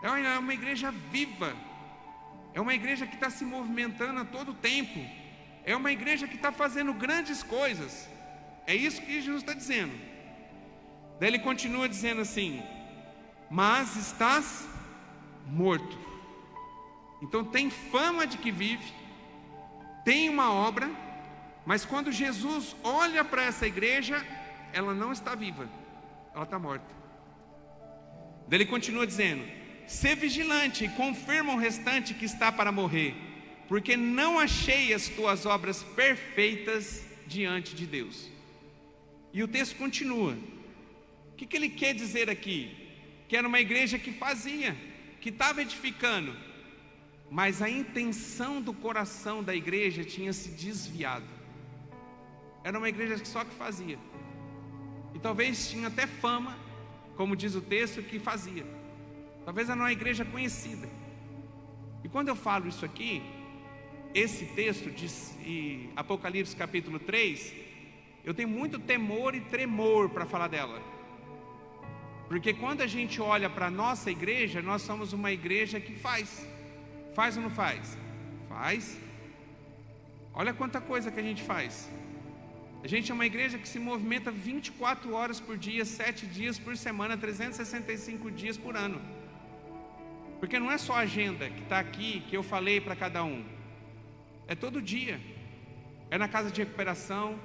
Speaker 1: É uma igreja viva. É uma igreja que está se movimentando a todo tempo. É uma igreja que está fazendo grandes coisas. É isso que Jesus está dizendo. Daí ele continua dizendo assim: mas estás morto. Então tem fama de que vive, tem uma obra, mas quando Jesus olha para essa igreja, ela não está viva, ela está morta. Daí ele continua dizendo: sê vigilante e confirma o restante que está para morrer, porque não achei as tuas obras perfeitas diante de Deus. E o texto continua. O que ele quer dizer aqui? Que era uma igreja que fazia, que estava edificando, mas a intenção do coração da igreja tinha se desviado. Era uma igreja só que fazia, e talvez tinha até fama, como diz o texto, que fazia. Talvez era uma igreja conhecida. E quando eu falo isso aqui, esse texto de Apocalipse capítulo 3, eu tenho muito temor e tremor para falar dela. Porque quando a gente olha para a nossa igreja, nós somos uma igreja que faz. Faz ou não faz? Faz. Olha quanta coisa que a gente faz. A gente é uma igreja que se movimenta 24 horas por dia, 7 dias por semana, 365 dias por ano. Porque não é só a agenda que está aqui, que eu falei para cada um. É todo dia. É na casa de recuperação,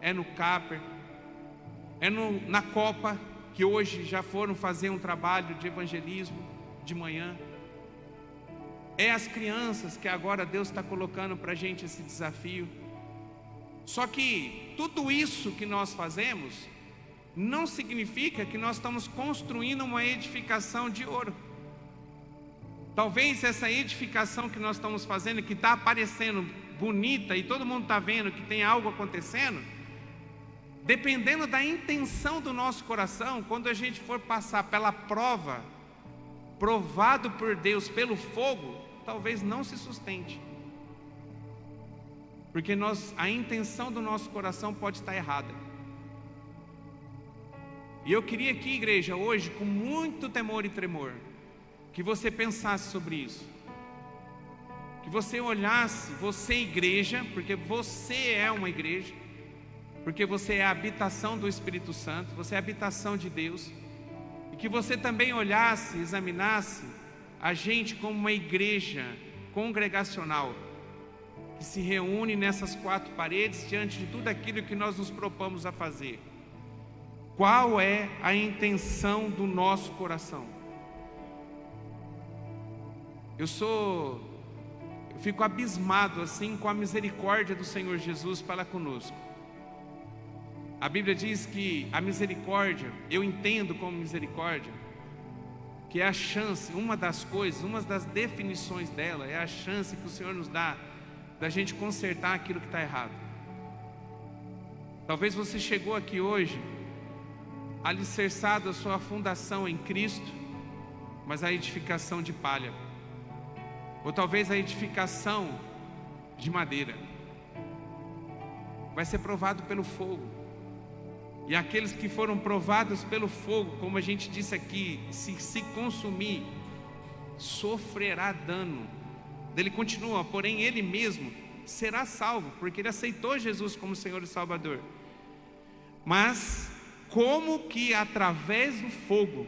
Speaker 1: é no CAPER, é na Copa, que hoje já foram fazer um trabalho de evangelismo de manhã. é as crianças que agora Deus está colocando para a gente esse desafio. Só que tudo isso que nós fazemos não significa que nós estamos construindo uma edificação de ouro. Talvez essa edificação que nós estamos fazendo, que está aparecendo bonita e todo mundo está vendo que tem algo acontecendo, dependendo da intenção do nosso coração, quando a gente for passar pela prova, provado por Deus pelo fogo, talvez não se sustente, porque a intenção do nosso coração pode estar errada. E eu queria aqui, igreja, hoje, com muito temor e tremor, que você pensasse sobre isso, que você olhasse, você igreja, porque você é uma igreja, porque você é a habitação do Espírito Santo, você é a habitação de Deus, e que você também olhasse, examinasse a gente como uma igreja congregacional, que se reúne nessas quatro paredes diante de tudo aquilo que nós nos propomos a fazer. Qual é a intenção do nosso coração? Eu fico abismado assim com a misericórdia do Senhor Jesus para conosco. A Bíblia diz que a misericórdia, eu entendo como misericórdia, que é a chance, uma das coisas, uma das definições dela, é a chance que o Senhor nos dá da gente consertar aquilo que está errado. Talvez você chegou aqui hoje alicerçado a sua fundação em Cristo, mas a edificação de palha, ou talvez a edificação de madeira. Vai ser provado pelo fogo. E aqueles que foram provados pelo fogo, como a gente disse aqui, se consumir, sofrerá dano. Ele continua, porém ele mesmo será salvo, porque ele aceitou Jesus como Senhor e Salvador. Mas como que através do fogo?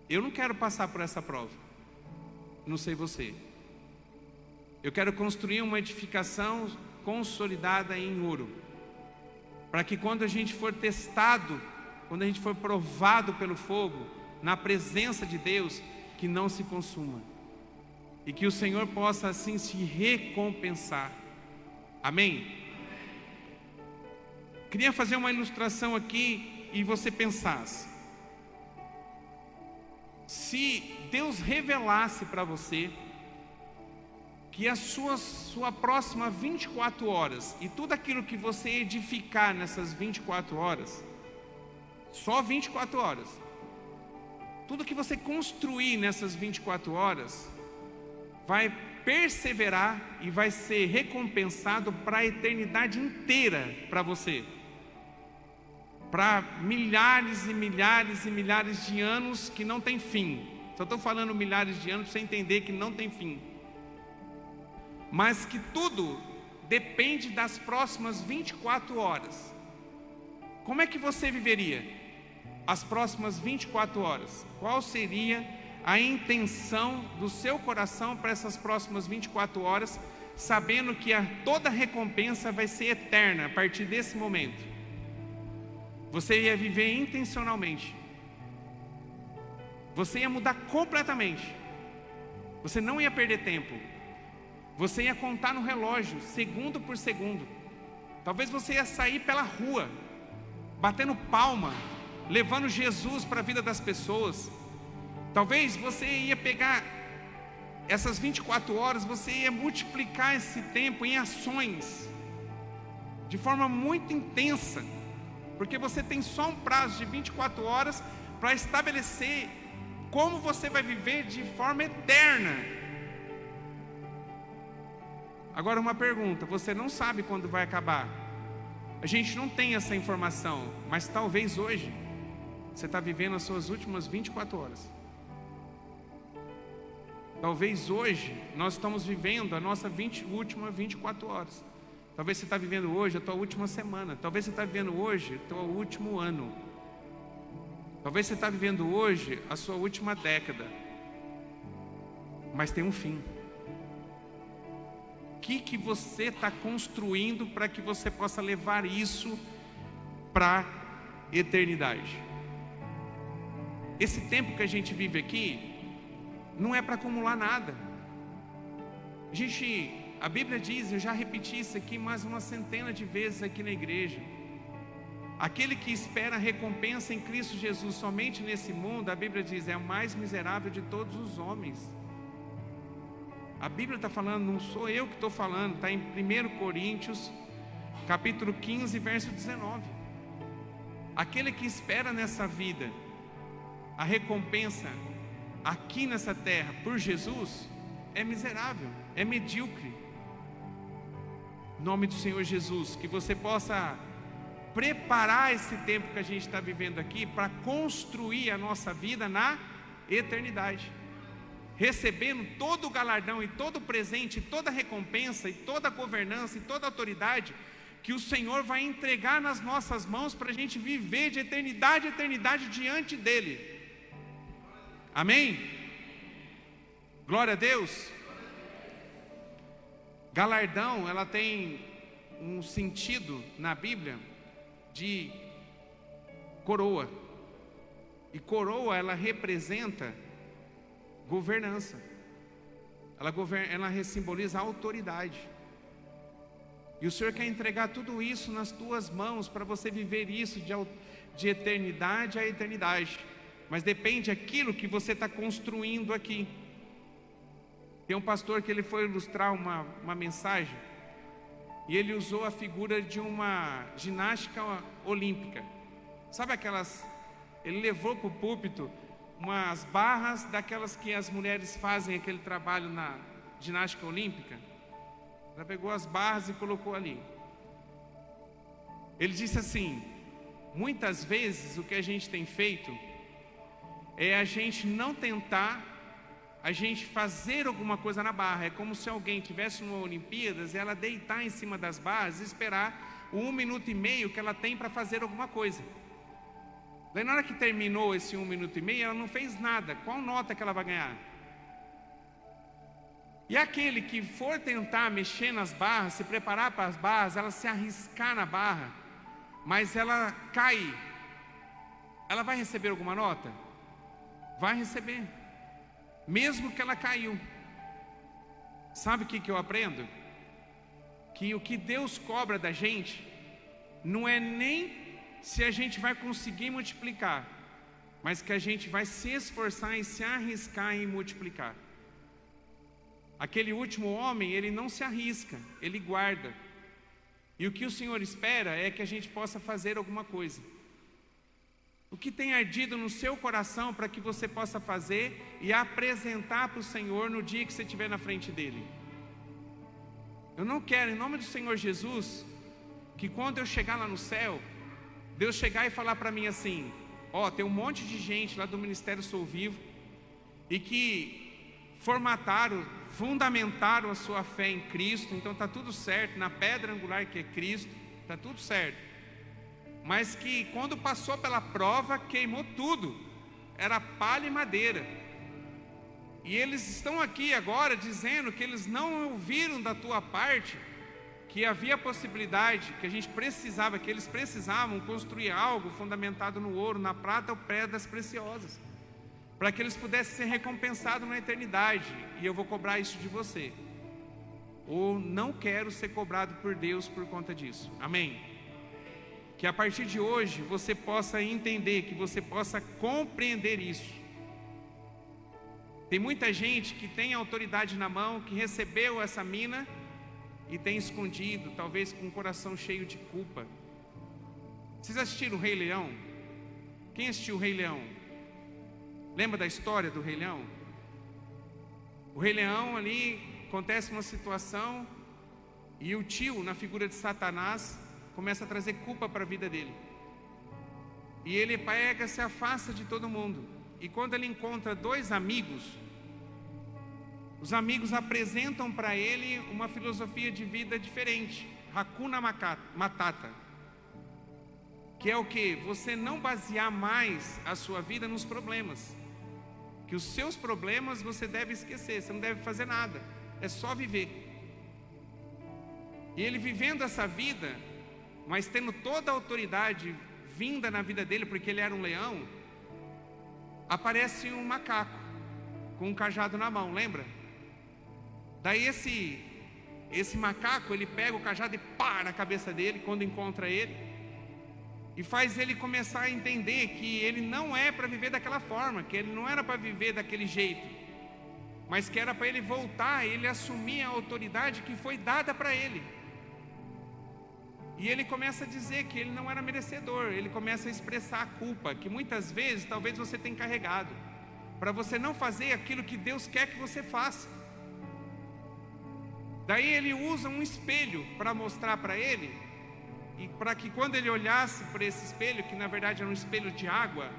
Speaker 1: Eu não quero passar por essa prova. Não sei você. Eu quero construir uma edificação consolidada em ouro, para que quando a gente for testado, quando a gente for provado pelo fogo, na presença de Deus, que não se consuma, e que o Senhor possa assim se recompensar. Amém? Queria fazer uma ilustração aqui e você pensasse: se Deus revelasse para você que a sua próxima 24 horas e tudo aquilo que você edificar nessas 24 horas, só 24 horas, tudo que você construir nessas 24 horas vai perseverar e vai ser recompensado para a eternidade inteira para você, para milhares e milhares e milhares de anos que não tem fim. Só estou falando milhares de anos para você entender que não tem fim, mas que tudo depende das próximas 24 horas. Como é que você viveria as próximas 24 horas? Qual seria a intenção do seu coração para essas próximas 24 horas, sabendo que toda recompensa vai ser eterna a partir desse momento? Você ia viver intencionalmente, você ia mudar completamente, você não ia perder tempo, você ia contar no relógio, segundo por segundo. Talvez você ia sair pela rua, batendo palma, levando Jesus para a vida das pessoas. Talvez você ia pegar essas 24 horas, você ia multiplicar esse tempo em ações, de forma muito intensa, porque você tem só um prazo de 24 horas para estabelecer como você vai viver de forma eterna. Agora uma pergunta: você não sabe quando vai acabar. A gente não tem essa informação, mas talvez hoje você está vivendo as suas últimas 24 horas. Talvez hoje nós estamos vivendo a nossa última 24 horas. Talvez você está vivendo hoje a tua última semana. Talvez você está vivendo hoje o teu último ano. Talvez você está vivendo hoje a sua última década. Mas tem um fim. O que você está construindo para que você possa levar isso para a eternidade? Esse tempo que a gente vive aqui não é para acumular nada. A Bíblia diz, eu já repeti isso aqui mais uma centena de vezes aqui na igreja, aquele que espera a recompensa em Cristo Jesus somente nesse mundo, a Bíblia diz, é o mais miserável de todos os homens. A Bíblia está falando, não sou eu que estou falando, está em 1 Coríntios, capítulo 15, verso 19. Aquele que espera nessa vida a recompensa aqui nessa terra por Jesus, é miserável, é medíocre. Em nome do Senhor Jesus, que você possa preparar esse tempo que a gente está vivendo aqui para construir a nossa vida na eternidade, recebendo todo o galardão e todo o presente, e toda a recompensa e toda a governança e toda a autoridade que o Senhor vai entregar nas nossas mãos para a gente viver de eternidade a eternidade diante dele. Amém? Glória a Deus. Galardão, ela tem um sentido na Bíblia de coroa, e coroa ela representa governança, ela simboliza autoridade, e o Senhor quer entregar tudo isso nas tuas mãos para você viver isso de eternidade a eternidade, mas depende daquilo que você está construindo aqui. Tem um pastor que ele foi ilustrar uma mensagem, e ele usou a figura de uma ginástica olímpica. Sabe aquelas, ele levou para o púlpito umas barras daquelas que as mulheres fazem aquele trabalho na ginástica olímpica. Ela pegou as barras e colocou ali. Ele disse assim, muitas vezes o que a gente tem feito é a gente não tentar a gente fazer alguma coisa na barra. É como se alguém tivesse numa Olimpíadas e ela deitar em cima das barras e esperar o 1 minuto e meio que ela tem para fazer alguma coisa. Daí na hora que terminou esse 1 minuto e meio, ela não fez nada. Qual nota que ela vai ganhar? E aquele que for tentar mexer nas barras, se preparar para as barras, ela se arriscar na barra, mas ela cair, ela vai receber alguma nota? Vai receber, mesmo que ela caiu. Sabe o que eu aprendo? Que o que Deus cobra da gente não é nem se a gente vai conseguir multiplicar, mas que a gente vai se esforçar e se arriscar em multiplicar. Aquele último homem, ele não se arrisca, ele guarda. E o que o Senhor espera é que a gente possa fazer alguma coisa. O que tem ardido no seu coração para que você possa fazer e apresentar para o Senhor no dia que você estiver na frente dele. Eu não quero, em nome do Senhor Jesus, que quando eu chegar lá no céu, Deus chegar e falar para mim assim, ó, tem um monte de gente lá do Ministério Sou Vivo, e que fundamentaram a sua fé em Cristo, então está tudo certo, na pedra angular que é Cristo, está tudo certo, mas que quando passou pela prova, queimou tudo, era palha e madeira, e eles estão aqui agora dizendo que eles não ouviram da tua parte, que havia possibilidade, que a gente precisava, que eles precisavam construir algo fundamentado no ouro, na prata ou pedras preciosas, para que eles pudessem ser recompensados na eternidade, e eu vou cobrar isso de você, ou não quero ser cobrado por Deus por conta disso, amém? Que a partir de hoje você possa entender, que você possa compreender isso. Tem muita gente que tem autoridade na mão, que recebeu essa mina e tem escondido, talvez com o coração cheio de culpa. Vocês assistiram o Rei Leão? Quem assistiu o Rei Leão? Lembra da história do Rei Leão? O Rei Leão ali, acontece uma situação e o tio, na figura de Satanás, começa a trazer culpa para a vida dele. E ele pega, se afasta de todo mundo. E quando ele encontra 2 amigos, os amigos apresentam para ele uma filosofia de vida diferente, Hakuna Matata, que é o que? Você não basear mais a sua vida nos problemas, que os seus problemas você deve esquecer, você não deve fazer nada, é só viver. E ele vivendo essa vida, mas tendo toda a autoridade vinda na vida dele, porque ele era um leão, aparece um macaco com um cajado na mão, lembra? Daí esse macaco, ele pega o cajado e pá na cabeça dele quando encontra ele, e faz ele começar a entender que ele não é para viver daquela forma, que ele não era para viver daquele jeito, mas que era para ele voltar, ele assumir a autoridade que foi dada para ele. E ele começa a dizer que ele não era merecedor, ele começa a expressar a culpa, que muitas vezes, talvez você tenha carregado, para você não fazer aquilo que Deus quer que você faça. Daí ele usa um espelho para mostrar para ele, e para que quando ele olhasse para esse espelho, que na verdade era um espelho de água,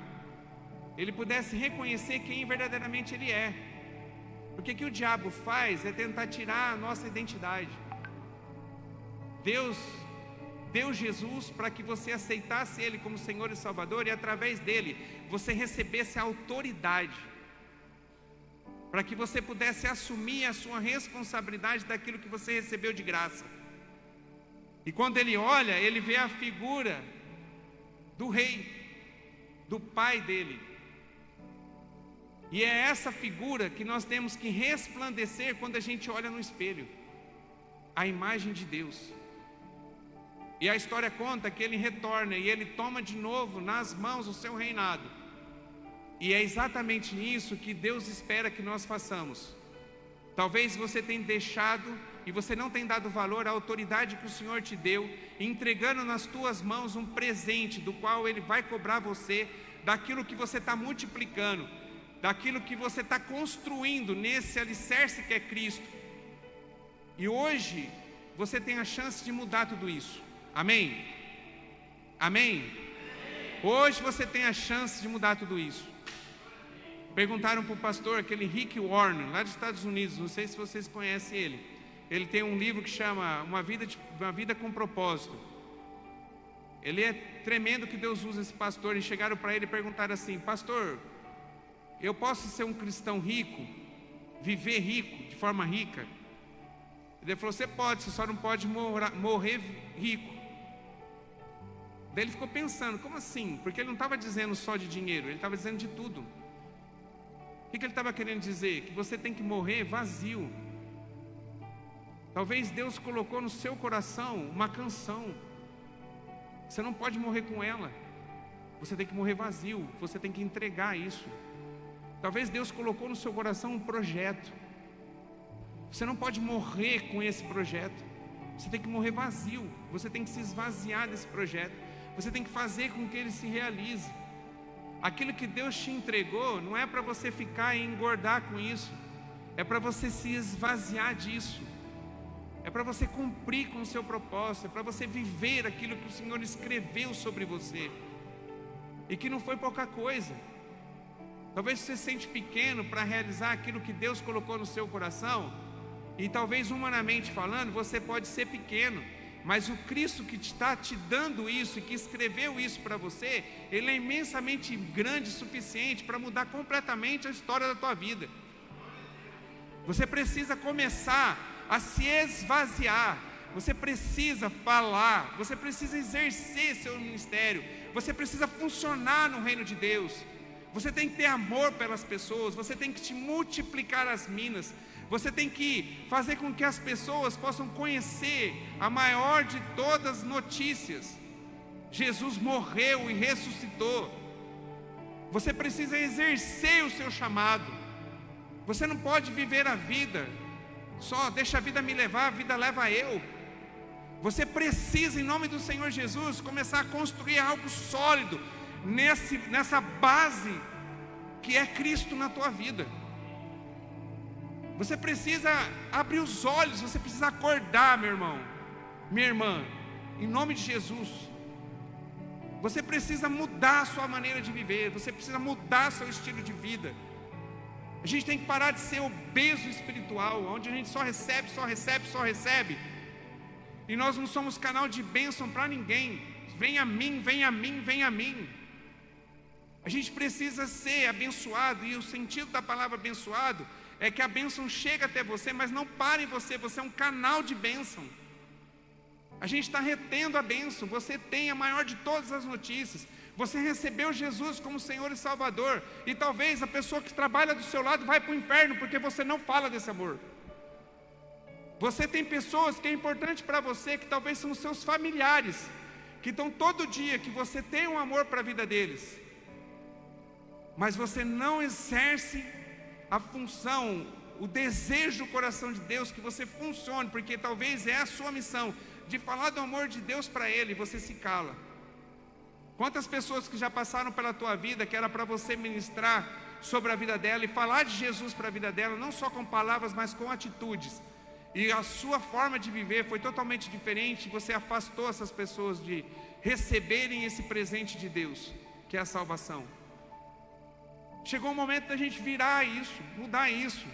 Speaker 1: ele pudesse reconhecer quem verdadeiramente ele é. Porque o que o diabo faz é tentar tirar a nossa identidade. Deus deu Jesus para que você aceitasse Ele como Senhor e Salvador, e através dele você recebesse a autoridade, para que você pudesse assumir a sua responsabilidade daquilo que você recebeu de graça. E quando ele olha, ele vê a figura do rei, do pai dele. E é essa figura que nós temos que resplandecer quando a gente olha no espelho, a imagem de Deus. E a história conta que ele retorna e ele toma de novo nas mãos o seu reinado. E é exatamente isso que Deus espera que nós façamos. Talvez você tenha deixado e você não tenha dado valor à autoridade que o Senhor te deu, entregando nas tuas mãos um presente do qual Ele vai cobrar você, daquilo que você está multiplicando, daquilo que você está construindo nesse alicerce que é Cristo. E hoje você tem a chance de mudar tudo isso. Amém? Amém? Hoje você tem a chance de mudar tudo isso. Perguntaram para o pastor, aquele Rick Warren, lá dos Estados Unidos, não sei se vocês conhecem ele. Ele tem um livro que chama Uma Vida com Propósito. Ele é tremendo que Deus usa esse pastor. E chegaram para ele e perguntaram assim: pastor, eu posso ser um cristão rico, viver rico, de forma rica? Ele falou: você pode, você só não pode morrer rico. Daí ele ficou pensando, como assim? Porque ele não estava dizendo só de dinheiro, ele estava dizendo de tudo. O que ele estava querendo dizer? Que você tem que morrer vazio. Talvez Deus colocou no seu coração uma canção, você não pode morrer com ela, você tem que morrer vazio, você tem que entregar isso. Talvez Deus colocou no seu coração um projeto, você não pode morrer com esse projeto, você tem que morrer vazio, você tem que se esvaziar desse projeto, você tem que fazer com que ele se realize. Aquilo que Deus te entregou não é para você ficar e engordar com isso, é para você se esvaziar disso, é para você cumprir com o seu propósito, é para você viver aquilo que o Senhor escreveu sobre você, e que não foi pouca coisa. Talvez você se sente pequeno para realizar aquilo que Deus colocou no seu coração, e talvez humanamente falando, você pode ser pequeno, mas o Cristo que está te dando isso e que escreveu isso para você, Ele é imensamente grande o suficiente para mudar completamente a história da tua vida. Você precisa começar a se esvaziar, você precisa falar, você precisa exercer seu ministério, você precisa funcionar no reino de Deus, você tem que ter amor pelas pessoas, você tem que te multiplicar as minas, você tem que fazer com que as pessoas possam conhecer a maior de todas as notícias: Jesus morreu e ressuscitou. Você precisa exercer o seu chamado. Você não pode viver a vida só deixa a vida me levar, a vida leva eu. Você precisa, em nome do Senhor Jesus, começar a construir algo sólido nessa base que é Cristo na tua vida. Você precisa abrir os olhos, você precisa acordar, meu irmão, minha irmã, em nome de Jesus. Você precisa mudar a sua maneira de viver, você precisa mudar seu estilo de vida. A gente tem que parar de ser obeso espiritual, onde a gente só recebe, e nós não somos canal de bênção para ninguém. Vem a mim, vem a mim, vem a mim. A gente precisa ser abençoado, e o sentido da palavra abençoado é que a bênção chega até você, mas não para em você, você é um canal de bênção. A gente está retendo a bênção, você tem a maior de todas as notícias, Você recebeu Jesus como Senhor e Salvador, e talvez a pessoa que trabalha do seu lado vai para o inferno porque você não fala desse amor. Você tem pessoas que é importante para você, que talvez são os seus familiares, que estão todo dia, que você tem um amor para a vida deles, mas você não exerce a função, o desejo do coração de Deus, que você funcione, porque talvez é a sua missão, de falar do amor de Deus para Ele, e você se cala. Quantas pessoas que já passaram pela tua vida, que era para você ministrar sobre a vida dela, e falar de Jesus para a vida dela, não só com palavras, mas com atitudes, e a sua forma de viver foi totalmente diferente, você afastou essas pessoas de receberem esse presente de Deus, que é a salvação. Chegou o momento da gente virar isso, mudar isso.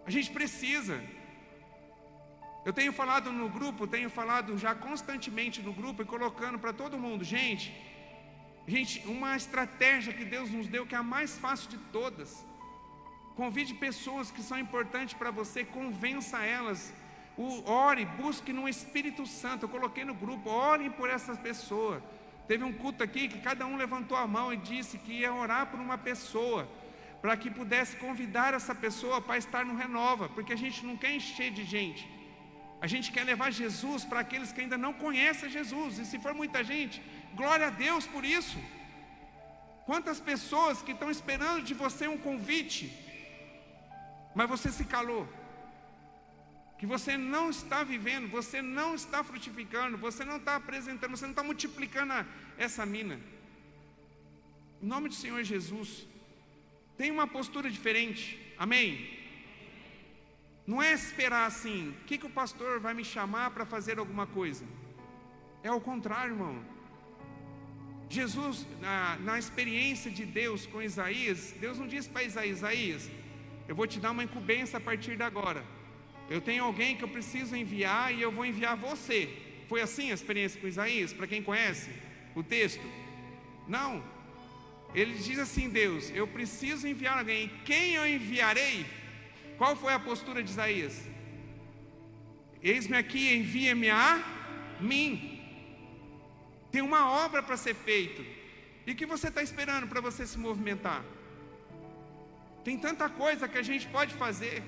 Speaker 1: A gente precisa. Eu tenho falado no grupo, tenho falado já constantemente no grupo e colocando para todo mundo, gente, uma estratégia que Deus nos deu, que é a mais fácil de todas. Convide pessoas que são importantes para você, convença elas, ore, busque no Espírito Santo. Eu coloquei no grupo, orem por essas pessoas. Teve um culto aqui que cada um levantou a mão e disse que ia orar por uma pessoa, para que pudesse convidar essa pessoa para estar no Renova, porque a gente não quer encher de gente, a gente quer levar Jesus para aqueles que ainda não conhecem Jesus, e se for muita gente, glória a Deus por isso. Quantas pessoas que estão esperando de você um convite, mas você se calou, que você não está vivendo, você não está frutificando, você não está apresentando, você não está multiplicando essa mina. Em nome do Senhor Jesus, tem uma postura diferente, amém? Não é esperar assim, o que o pastor vai me chamar para fazer alguma coisa? É ao contrário, irmão. Jesus, na experiência de Deus com Isaías, Deus não disse para Isaías, eu vou te dar uma incumbência a partir de agora. Eu tenho alguém que eu preciso enviar e eu vou enviar você. Foi assim a experiência com Isaías, para quem conhece o texto? Não. Ele diz assim, Deus, eu preciso enviar alguém. Quem eu enviarei? Qual foi a postura de Isaías? Eis-me aqui, envia-me a mim. Tem uma obra para ser feita. E o que você está esperando para você se movimentar? Tem tanta coisa que a gente pode fazer.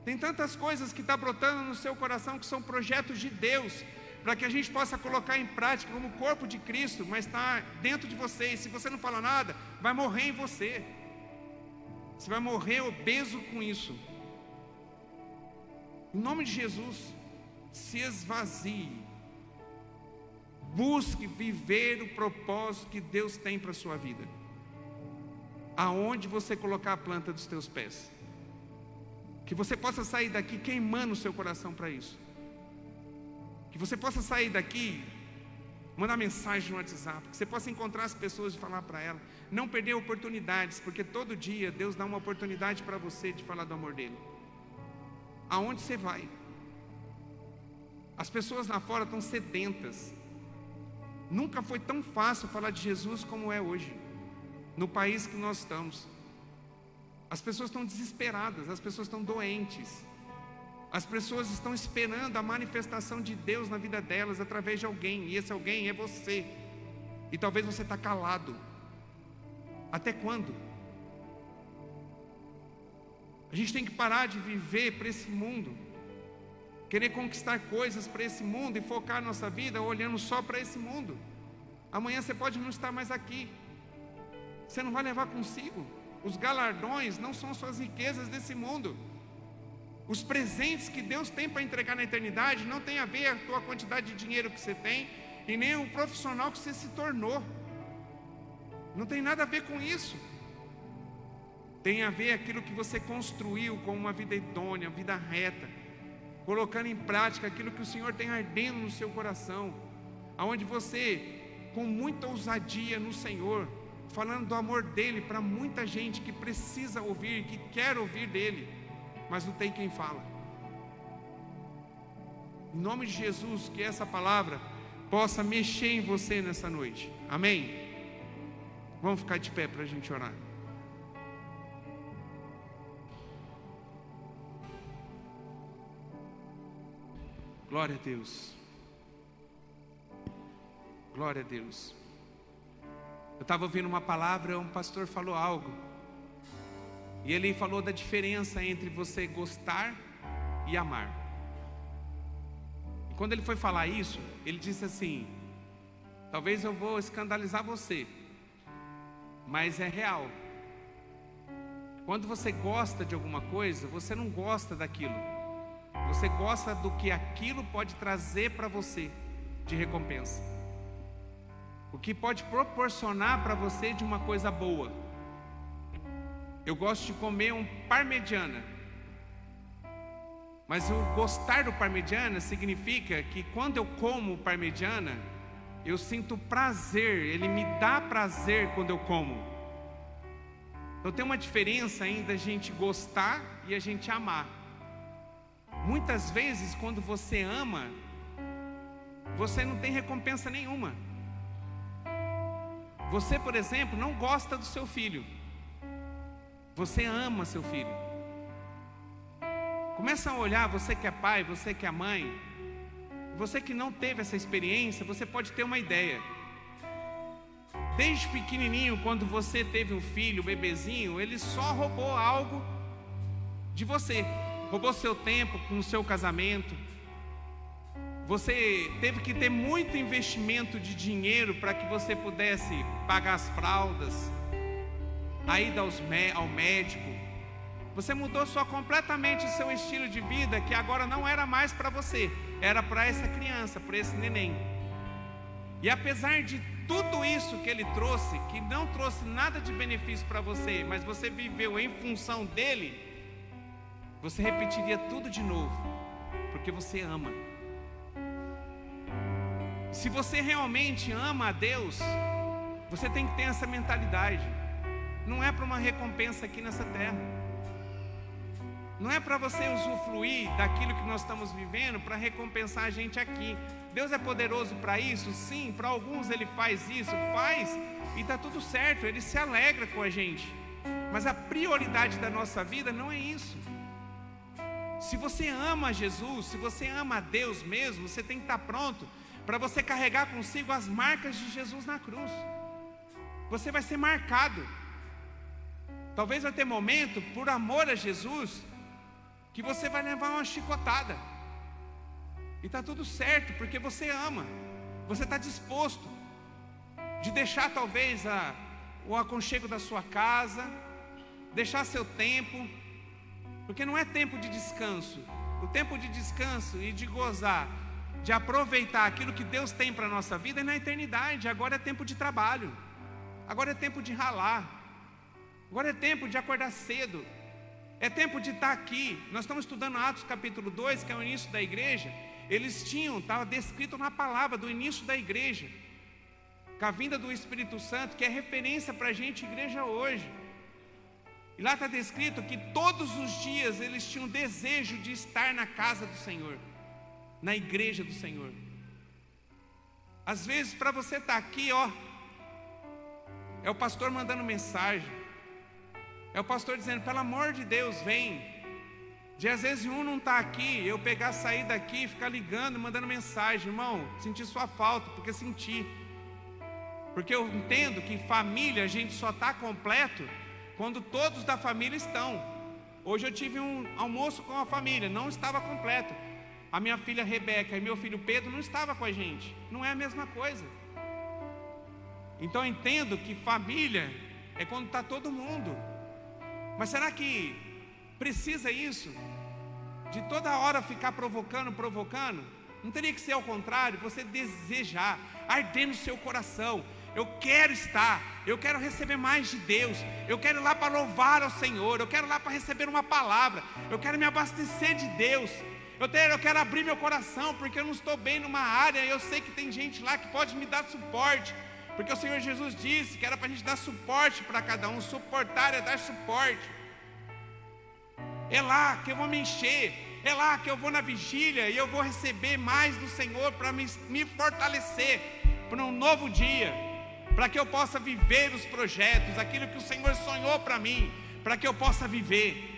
Speaker 1: Tem tantas coisas que está brotando no seu coração, que são projetos de Deus, para que a gente possa colocar em prática como corpo de Cristo, mas está dentro de você. E se você não fala nada, vai morrer em você. Você vai morrer obeso com isso. Em nome de Jesus, se esvazie. Busque viver o propósito que Deus tem para a sua vida. Aonde você colocar a planta dos teus pés. Que você possa sair daqui queimando o seu coração para isso. Que você possa sair daqui, mandar mensagem no WhatsApp, que você possa encontrar as pessoas e falar para elas. Não perder oportunidades, porque todo dia Deus dá uma oportunidade para você de falar do amor dele. Aonde você vai? As pessoas lá fora estão sedentas. Nunca foi tão fácil falar de Jesus como é hoje, no país que nós estamos. As pessoas estão desesperadas, as pessoas estão doentes. As pessoas estão esperando a manifestação de Deus na vida delas através de alguém, e esse alguém é você. E talvez você está calado. Até quando? A gente tem que parar de viver para esse mundo, querer conquistar coisas para esse mundo e focar a nossa vida olhando só para esse mundo. Amanhã você pode não estar mais aqui, você não vai levar consigo. Os galardões não são suas riquezas desse mundo. Os presentes que Deus tem para entregar na eternidade não tem a ver com a quantidade de dinheiro que você tem e nem o profissional que você se tornou. Não tem nada a ver com isso. Tem a ver aquilo que você construiu com uma vida idônea, uma vida reta, colocando em prática aquilo que o Senhor tem ardendo no seu coração, aonde você, com muita ousadia no Senhor, falando do amor dele para muita gente que precisa ouvir, que quer ouvir dele, mas não tem quem fala. Em nome de Jesus, que essa palavra possa mexer em você nessa noite, amém? Vamos ficar de pé para a gente orar. Glória a Deus. Glória a Deus. estava ouvindo uma palavra, um pastor falou algo, e ele falou da diferença entre você gostar e amar. E quando ele foi falar isso, ele disse assim: talvez eu vou escandalizar você, mas é real. Quando você gosta de alguma coisa, você não gosta daquilo, você gosta do que aquilo pode trazer para você de recompensa, o que pode proporcionar para você de uma coisa boa. Eu gosto de comer um parmegiana, mas o gostar do parmegiana significa que quando eu como o parmegiana, eu sinto prazer, ele me dá prazer quando eu como. Então tem uma diferença ainda a gente gostar e a gente amar. Muitas vezes quando você ama, você não tem recompensa nenhuma. Você, por exemplo, não gosta do seu filho, você ama seu filho. Começa a olhar, você que é pai, você que é mãe, você que não teve essa experiência, você pode ter uma ideia. Desde pequenininho, quando você teve um filho, um bebezinho, ele só roubou algo de você. Roubou seu tempo com o seu casamento. Você teve que ter muito investimento de dinheiro para que você pudesse pagar as fraldas, a ida ao médico. Você mudou completamente o seu estilo de vida, que agora não era mais para você, era para essa criança, para esse neném. E apesar de tudo isso que ele trouxe, que não trouxe nada de benefício para você, mas você viveu em função dele, você repetiria tudo de novo, porque você ama. Se você realmente ama a Deus, você tem que ter essa mentalidade. Não é para uma recompensa aqui nessa terra, não é para você usufruir daquilo que nós estamos vivendo para recompensar a gente aqui. Deus é poderoso para isso? Sim, para alguns Ele faz isso, e está tudo certo, Ele se alegra com a gente. Mas a prioridade da nossa vida não é isso. Se você ama Jesus, se você ama a Deus mesmo, você tem que estar pronto para você carregar consigo as marcas de Jesus na cruz. Você vai ser marcado. Talvez vai ter momento, por amor a Jesus, que você vai levar uma chicotada. E está tudo certo, porque você ama. Você está disposto de deixar talvez o aconchego da sua casa, deixar seu tempo, porque não é tempo de descanso. O tempo de descanso e de gozar, de aproveitar aquilo que Deus tem para a nossa vida é na eternidade. Agora é tempo de trabalho, agora é tempo de ralar, agora é tempo de acordar cedo, é tempo de estar aqui. Nós estamos estudando Atos capítulo 2, que é o início da igreja. Estava descrito na palavra do início da igreja, com a vinda do Espírito Santo, que é referência para a gente, igreja hoje. E lá está descrito que todos os dias eles tinham desejo de estar na casa do Senhor, na igreja do Senhor. Às vezes para você estar aqui, é o pastor mandando mensagem, é o pastor dizendo, pelo amor de Deus, vem. De às vezes um não está aqui, eu pegar, sair daqui, ficar ligando, mandando mensagem, irmão, senti sua falta, porque senti. Porque eu entendo que família, a gente só está completo quando todos da família estão. Hoje eu tive um almoço com a família, não estava completo. A minha filha Rebeca e meu filho Pedro não estavam com a gente, não é a mesma coisa. Então eu entendo que família é quando está todo mundo. Mas será que precisa isso? De toda hora ficar provocando? Não teria que ser ao contrário, você desejar, arder no seu coração. Eu quero estar, eu quero receber mais de Deus, eu quero ir lá para louvar ao Senhor, eu quero ir lá para receber uma palavra, eu quero me abastecer de Deus, eu quero abrir meu coração, porque eu não estou bem numa área, eu sei que tem gente lá que pode me dar suporte, porque o Senhor Jesus disse que era para a gente dar suporte para cada um. Suportar é dar suporte. É lá que eu vou me encher, é lá que eu vou na vigília e eu vou receber mais do Senhor para me fortalecer para um novo dia, para que eu possa viver os projetos, aquilo que o Senhor sonhou para mim, para que eu possa viver.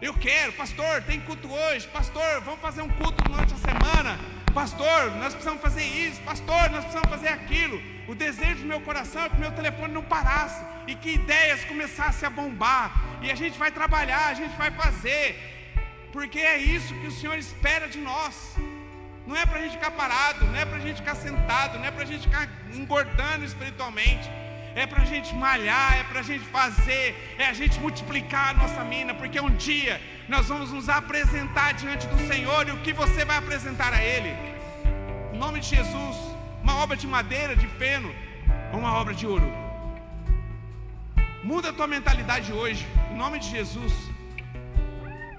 Speaker 1: Eu quero, pastor, tem culto hoje, pastor, vamos fazer um culto durante a semana. pastor, nós precisamos fazer isso, pastor, nós precisamos fazer aquilo. O desejo do meu coração é que o meu telefone não parasse e que ideias começassem a bombar. E a gente vai trabalhar, a gente vai fazer, porque é isso que o Senhor espera de nós. Não é para a gente ficar parado, não é para a gente ficar sentado, não é para a gente ficar engordando espiritualmente. É para a gente malhar, é para a gente fazer, é a gente multiplicar a nossa mina, porque um dia nós vamos nos apresentar diante do Senhor. E o que você vai apresentar a Ele? Em nome de Jesus, uma obra de madeira, de feno, ou uma obra de ouro? Muda a tua mentalidade hoje, em nome de Jesus.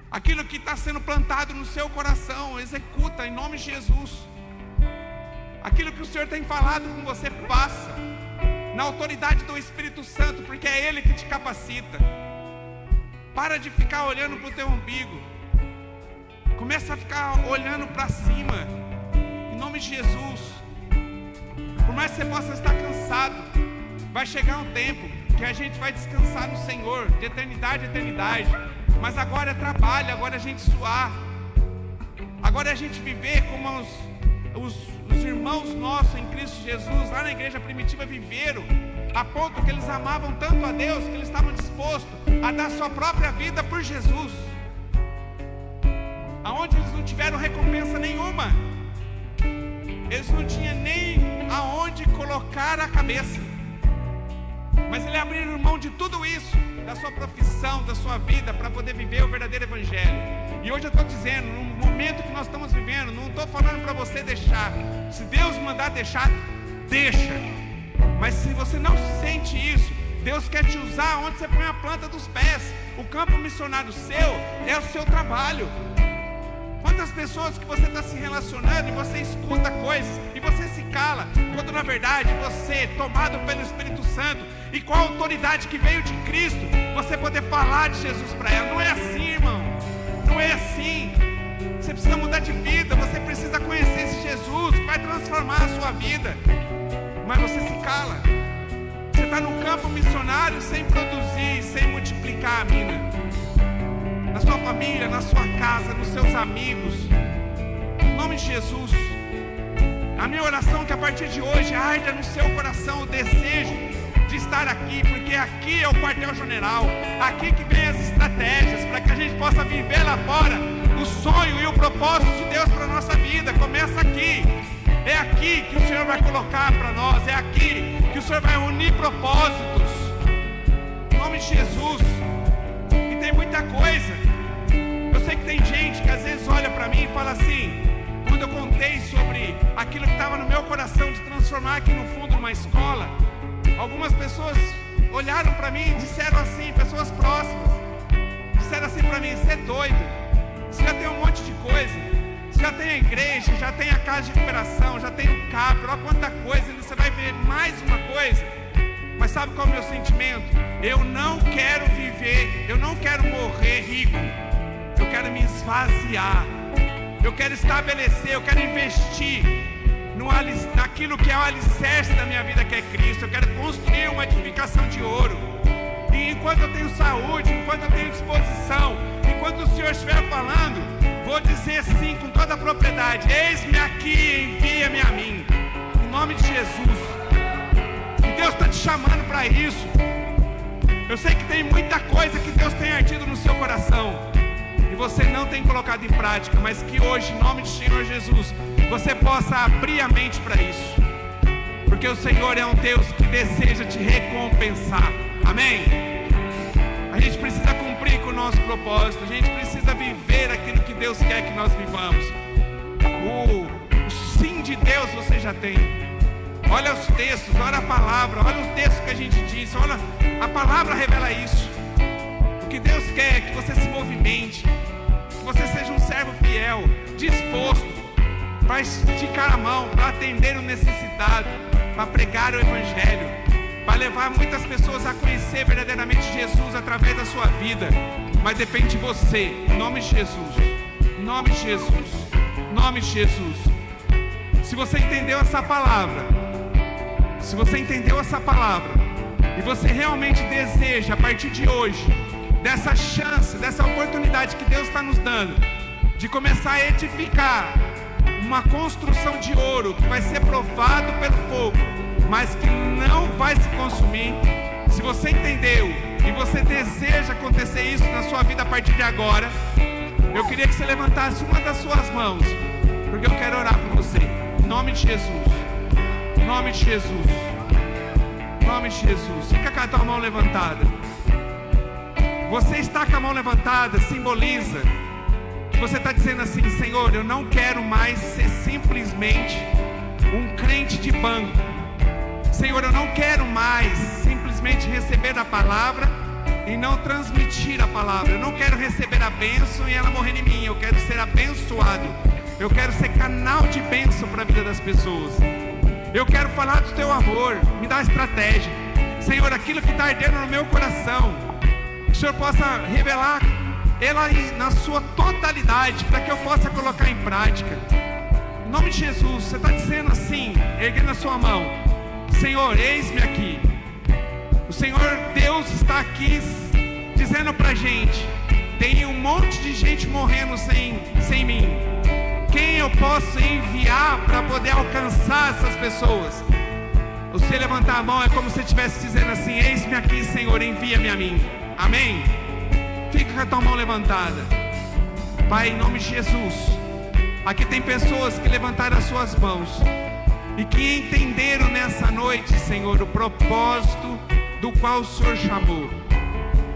Speaker 1: Aquilo que está sendo plantado no seu coração, executa em nome de Jesus. Aquilo que o Senhor tem falado com você, faça na autoridade do Espírito Santo, porque é Ele que te capacita. Para de ficar olhando para o teu umbigo, começa a ficar olhando para cima, em nome de Jesus. Por mais que você possa estar cansado, vai chegar um tempo que a gente vai descansar no Senhor, de eternidade a eternidade. Mas agora é trabalho, agora é a gente suar, agora é a gente viver como os irmãos nossos em Cristo Jesus, lá na igreja primitiva, viveram, a ponto que eles amavam tanto a Deus, que eles estavam dispostos a dar sua própria vida por Jesus, aonde eles não tiveram recompensa nenhuma, eles não tinham nem aonde colocar a cabeça, mas eles abriram mão de tudo isso, da sua profissão, da sua vida, para poder viver o verdadeiro evangelho. E hoje eu estou dizendo, no momento que nós estamos vivendo, não estou falando para você deixar. Se Deus mandar deixar, deixa. Mas se você não sente isso, Deus quer te usar onde você põe a planta dos pés. O campo missionário seu é o seu trabalho. Quantas pessoas que você está se relacionando e você escuta coisas e você se cala, quando na verdade você, tomado pelo Espírito Santo e com a autoridade que veio de Cristo, você poder falar de Jesus para ela. Não é assim, irmão, não é assim. Você precisa mudar de vida, você precisa conhecer esse Jesus que vai transformar a sua vida, mas você se cala. Você está no campo missionário sem produzir, sem multiplicar a mina, na sua família, na sua casa, nos seus amigos, em nome de Jesus. A minha oração é que a partir de hoje arda no seu coração o desejo de estar aqui, porque aqui é o quartel-general, aqui que vem as estratégias para que a gente possa viver lá fora o sonho e o propósito de Deus para a nossa vida. Começa aqui, é aqui que o Senhor vai colocar para nós, é aqui que o Senhor vai unir propósitos, em nome de Jesus. E tem muita coisa, eu sei que tem gente que às vezes olha para mim e fala assim, quando eu contei sobre aquilo que estava no meu coração de transformar aqui no fundo uma escola, algumas pessoas olharam para mim e disseram assim, pessoas próximas, disseram assim para mim, você é doido, você já tem um monte de coisa, você já tem a igreja, já tem a casa de recuperação, já tem o CAP, olha quanta coisa, e você vai ver mais uma coisa. Mas sabe qual é o meu sentimento? Eu não quero viver, eu não quero morrer rico, eu quero me esvaziar, eu quero estabelecer, eu quero investir naquilo que é o alicerce da minha vida, que é Cristo. Eu quero construir uma edificação de ouro. E enquanto eu tenho saúde, enquanto eu tenho disposição, enquanto o Senhor estiver falando, vou dizer sim com toda a propriedade, eis-me aqui, envia-me a mim, em nome de Jesus. E Deus está te chamando para isso. Eu sei que tem muita coisa que Deus tem ardido no seu coração e você não tem colocado em prática, mas que hoje, em nome do Senhor Jesus, você possa abrir a mente para isso, porque o Senhor é um Deus que deseja te recompensar. Amém? A gente precisa cumprir com o nosso propósito, a gente precisa viver aquilo que Deus quer que nós vivamos. O sim de Deus você já tem. Olha os textos, olha a palavra, olha os textos que a gente disse, olha, a palavra revela isso. O que Deus quer é que você se movimente, que você seja um servo fiel, disposto para esticar a mão, para atender o necessitado, para pregar o Evangelho, para levar muitas pessoas a conhecer verdadeiramente Jesus através da sua vida. Mas depende de você, em nome de Jesus, em nome de Jesus, em nome de Jesus. Se você entendeu essa palavra, se você entendeu essa palavra e você realmente deseja, a partir de hoje, dessa chance, dessa oportunidade que Deus está nos dando, de começar a edificar uma construção de ouro que vai ser provado pelo fogo, mas que não vai se consumir. Se você entendeu e você deseja acontecer isso na sua vida a partir de agora, eu queria que você levantasse uma das suas mãos, porque eu quero orar por você. Em nome de Jesus. Em nome de Jesus. Em nome de Jesus. Fica com a tua mão levantada. Você está com a mão levantada, simboliza que você está dizendo assim: Senhor, eu não quero mais ser simplesmente um crente de banco. Senhor, eu não quero mais simplesmente receber a palavra e não transmitir a palavra. Eu não quero receber a bênção e ela morrer em mim. Eu quero ser abençoado. Eu quero ser canal de bênção para a vida das pessoas. Eu quero falar do teu amor. Me dá estratégia, Senhor, aquilo que está ardendo no meu coração, que o Senhor possa revelar ela na sua totalidade, para que eu possa colocar em prática. Em nome de Jesus. Você está dizendo assim, erguendo a sua mão: Senhor, eis-me aqui. O Senhor Deus está aqui dizendo para a gente: tem um monte de gente morrendo sem mim. Quem eu posso enviar para poder alcançar essas pessoas? Você levantar a mão é como se estivesse dizendo assim: eis-me aqui, Senhor, envia-me a mim. Amém? Fica com a tua mão levantada. Pai, em nome de Jesus, aqui tem pessoas que levantaram as suas mãos e que entenderam nessa noite, Senhor, o propósito do qual o Senhor chamou.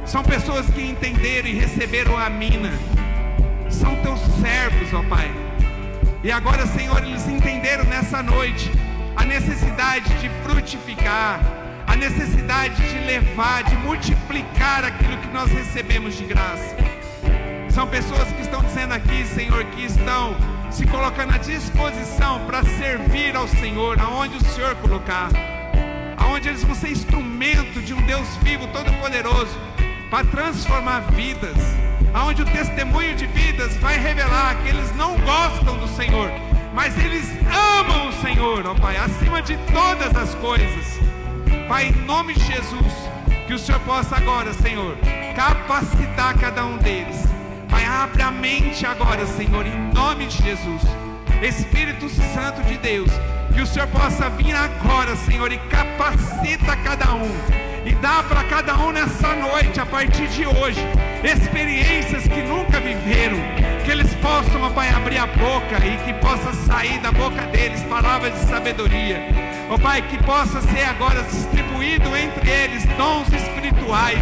Speaker 1: São pessoas que entenderam e receberam a mina. São teus servos, ó Pai. E agora, Senhor, eles entenderam nessa noite a necessidade de frutificar, a necessidade de levar, de multiplicar aquilo que nós recebemos de graça. São pessoas que estão dizendo aqui, Senhor, que estão se colocando à disposição para servir ao Senhor, aonde o Senhor colocar, aonde eles vão ser instrumento de um Deus vivo, todo-poderoso, para transformar vidas, aonde o testemunho de vidas vai revelar que eles não gostam do Senhor, mas eles amam o Senhor, ó Pai, acima de todas as coisas. Pai, em nome de Jesus, que o Senhor possa agora, Senhor, capacitar cada um deles. Pai, abre a mente agora, Senhor, em nome de Jesus. Espírito Santo de Deus, que o Senhor possa vir agora, Senhor, e capacita cada um, e dá para cada um nessa noite, a partir de hoje, experiências que nunca viveram, que eles possam, ó Pai, abrir a boca e que possa sair da boca deles palavras de sabedoria. Ó Pai, que possa ser agora distribuído entre eles dons espirituais,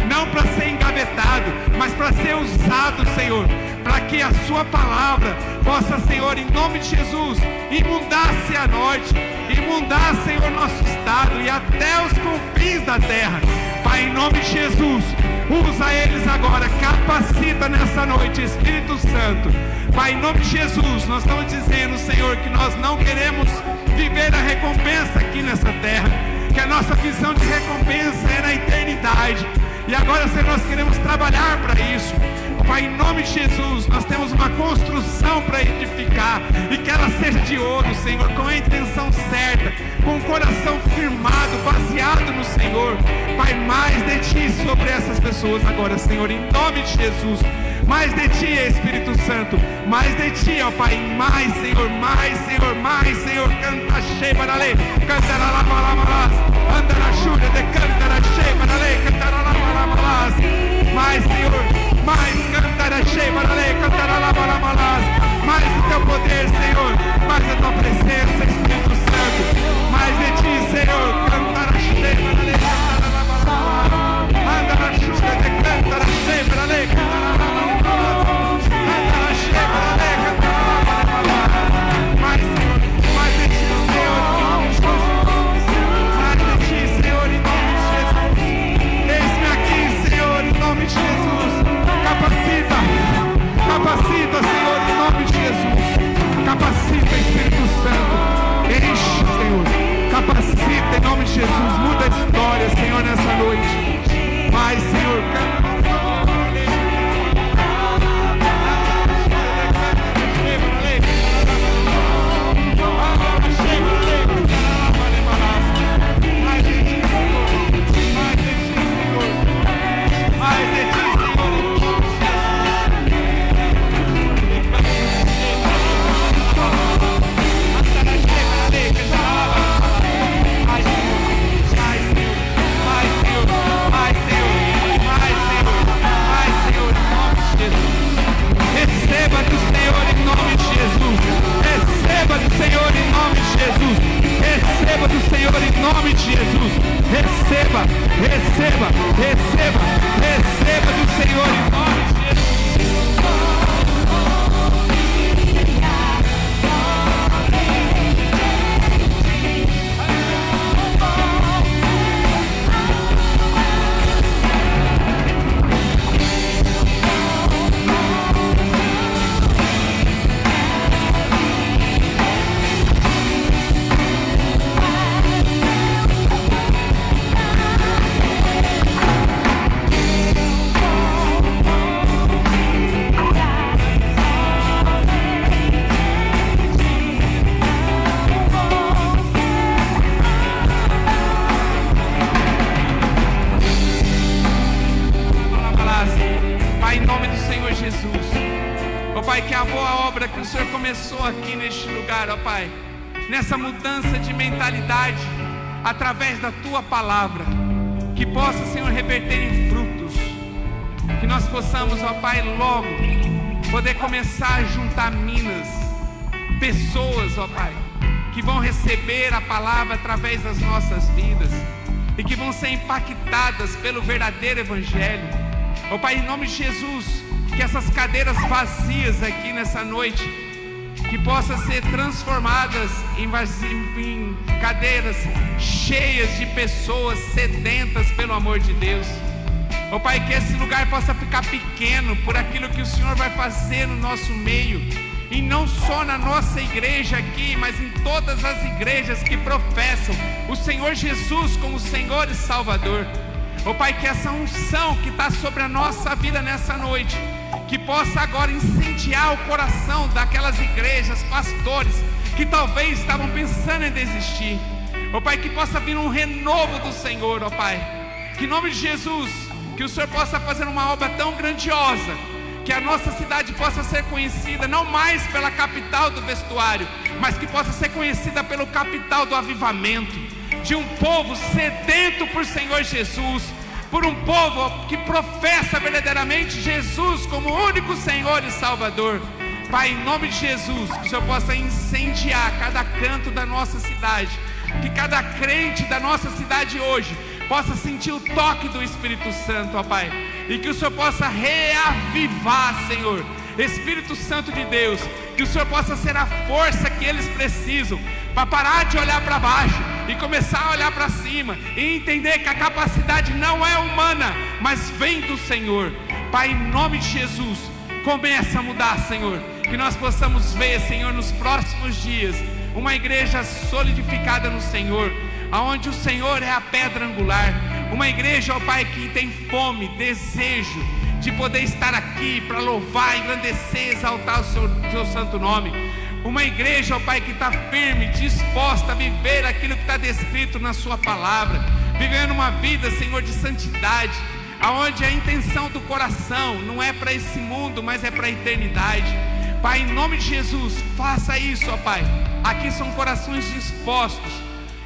Speaker 1: não para ser engavetado, mas para ser usado, Senhor, para que a sua palavra possa, Senhor, em nome de Jesus, inundar-se a norte, inundar, Senhor, nosso estado e até os confins da terra. Pai, em nome de Jesus, usa eles agora, capacita nessa noite, Espírito Santo. Pai, em nome de Jesus, nós estamos dizendo, Senhor, que nós não queremos viver a recompensa aqui nessa terra, que a nossa visão de recompensa é na eternidade. E agora, Senhor, nós queremos trabalhar para isso. Pai, em nome de Jesus, nós temos uma construção para edificar, e que ela seja de ouro, Senhor, com a intenção certa, com o coração firmado, baseado no Senhor. Pai, mais de Ti sobre essas pessoas agora, Senhor, em nome de Jesus. Mais de Ti, Espírito Santo, mais de Ti, ó Pai, mais, Senhor, mais, Senhor, mais, Senhor. Canta cheia para lei, canta lá malamalas, anda na chuva de canta na cheia para lei, canta lá malamalas. Mais, Senhor, mais, canta na cheia para lei, canta lá malamalas. Mais do Teu poder, Senhor, mais a Tua presença, Espírito Santo. Mais de Ti, Senhor, canta na cheia para lei, canta lá malamalas. Anda na chuva de canta na cheia para lei, canta lá malamalas. Mais, Senhor, mais de Ti, Senhor, mais receba, receba, receba do Senhor em nome de Jesus. Pai, que a boa obra que o Senhor começou aqui neste lugar, ó Pai, nessa mudança de mentalidade, através da Tua palavra, que possa, Senhor, reverter em frutos, que nós possamos, ó Pai, logo poder começar a juntar minas, pessoas, ó Pai, que vão receber a palavra através das nossas vidas e que vão ser impactadas pelo verdadeiro Evangelho. Ó Pai, em nome de Jesus, que essas cadeiras vazias aqui nessa noite, que possam ser transformadas em cadeiras cheias de pessoas sedentas pelo amor de Deus. Ó Pai, que esse lugar possa ficar pequeno por aquilo que o Senhor vai fazer no nosso meio, e não só na nossa igreja aqui, mas em todas as igrejas que professam o Senhor Jesus como Senhor e Salvador. Ó Pai, que essa unção que está sobre a nossa vida nessa noite, que possa agora incendiar o coração daquelas igrejas, pastores, que talvez estavam pensando em desistir. Ó Pai, que possa vir um renovo do Senhor, ó Pai. Que em nome de Jesus, que o Senhor possa fazer uma obra tão grandiosa, que a nossa cidade possa ser conhecida, não mais pela capital do vestuário, mas que possa ser conhecida pelo capital do avivamento, de um povo sedento por Senhor Jesus, por um povo que professa verdadeiramente Jesus como único Senhor e Salvador. Pai, em nome de Jesus, que o Senhor possa incendiar cada canto da nossa cidade, que cada crente da nossa cidade hoje possa sentir o toque do Espírito Santo, ó Pai, e que o Senhor possa reavivar, Senhor, Espírito Santo de Deus, que o Senhor possa ser a força que eles precisam para parar de olhar para baixo e começar a olhar para cima e entender que a capacidade não é humana, mas vem do Senhor. Pai, em nome de Jesus, começa a mudar, Senhor, que nós possamos ver, Senhor, nos próximos dias, uma igreja solidificada no Senhor, aonde o Senhor é a pedra angular, uma igreja, ó Pai, que tem fome, desejo de poder estar aqui para louvar, engrandecer, exaltar o seu santo nome. Uma igreja, ó Pai, que está firme, disposta a viver aquilo que está descrito na sua palavra, vivendo uma vida, Senhor, de santidade, aonde a intenção do coração não é para esse mundo, mas é para a eternidade. Pai, em nome de Jesus, faça isso, ó Pai. Aqui são corações dispostos,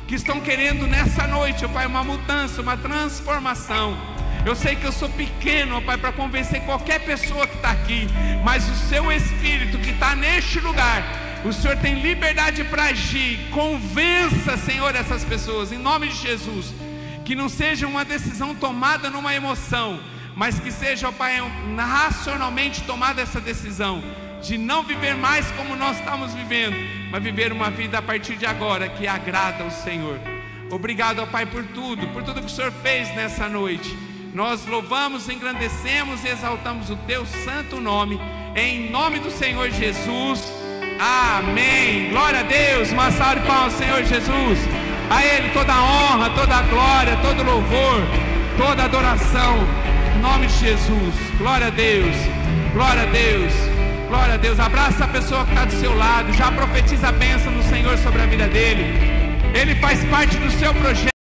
Speaker 1: que estão querendo nessa noite, ó Pai, uma mudança, uma transformação. Eu sei que eu sou pequeno, ó Pai, para convencer qualquer pessoa que está aqui, mas o Seu Espírito que está neste lugar, o Senhor tem liberdade para agir. Convença, Senhor, essas pessoas, em nome de Jesus. Que não seja uma decisão tomada numa emoção, mas que seja, ó Pai, racionalmente tomada essa decisão de não viver mais como nós estamos vivendo, mas viver uma vida a partir de agora que agrada ao Senhor. Obrigado, ó Pai, por tudo que o Senhor fez nessa noite. Nós louvamos, engrandecemos e exaltamos o Teu santo nome, em nome do Senhor Jesus. Amém. Glória a Deus. Uma salva de palmas ao Senhor Jesus. A Ele toda a honra, toda a glória, todo louvor, toda a adoração, em nome de Jesus. Glória a Deus. Glória a Deus. Glória a Deus. Abraça a pessoa que está do seu lado. Já profetiza a bênção do Senhor sobre a vida dele. Ele faz parte do seu projeto.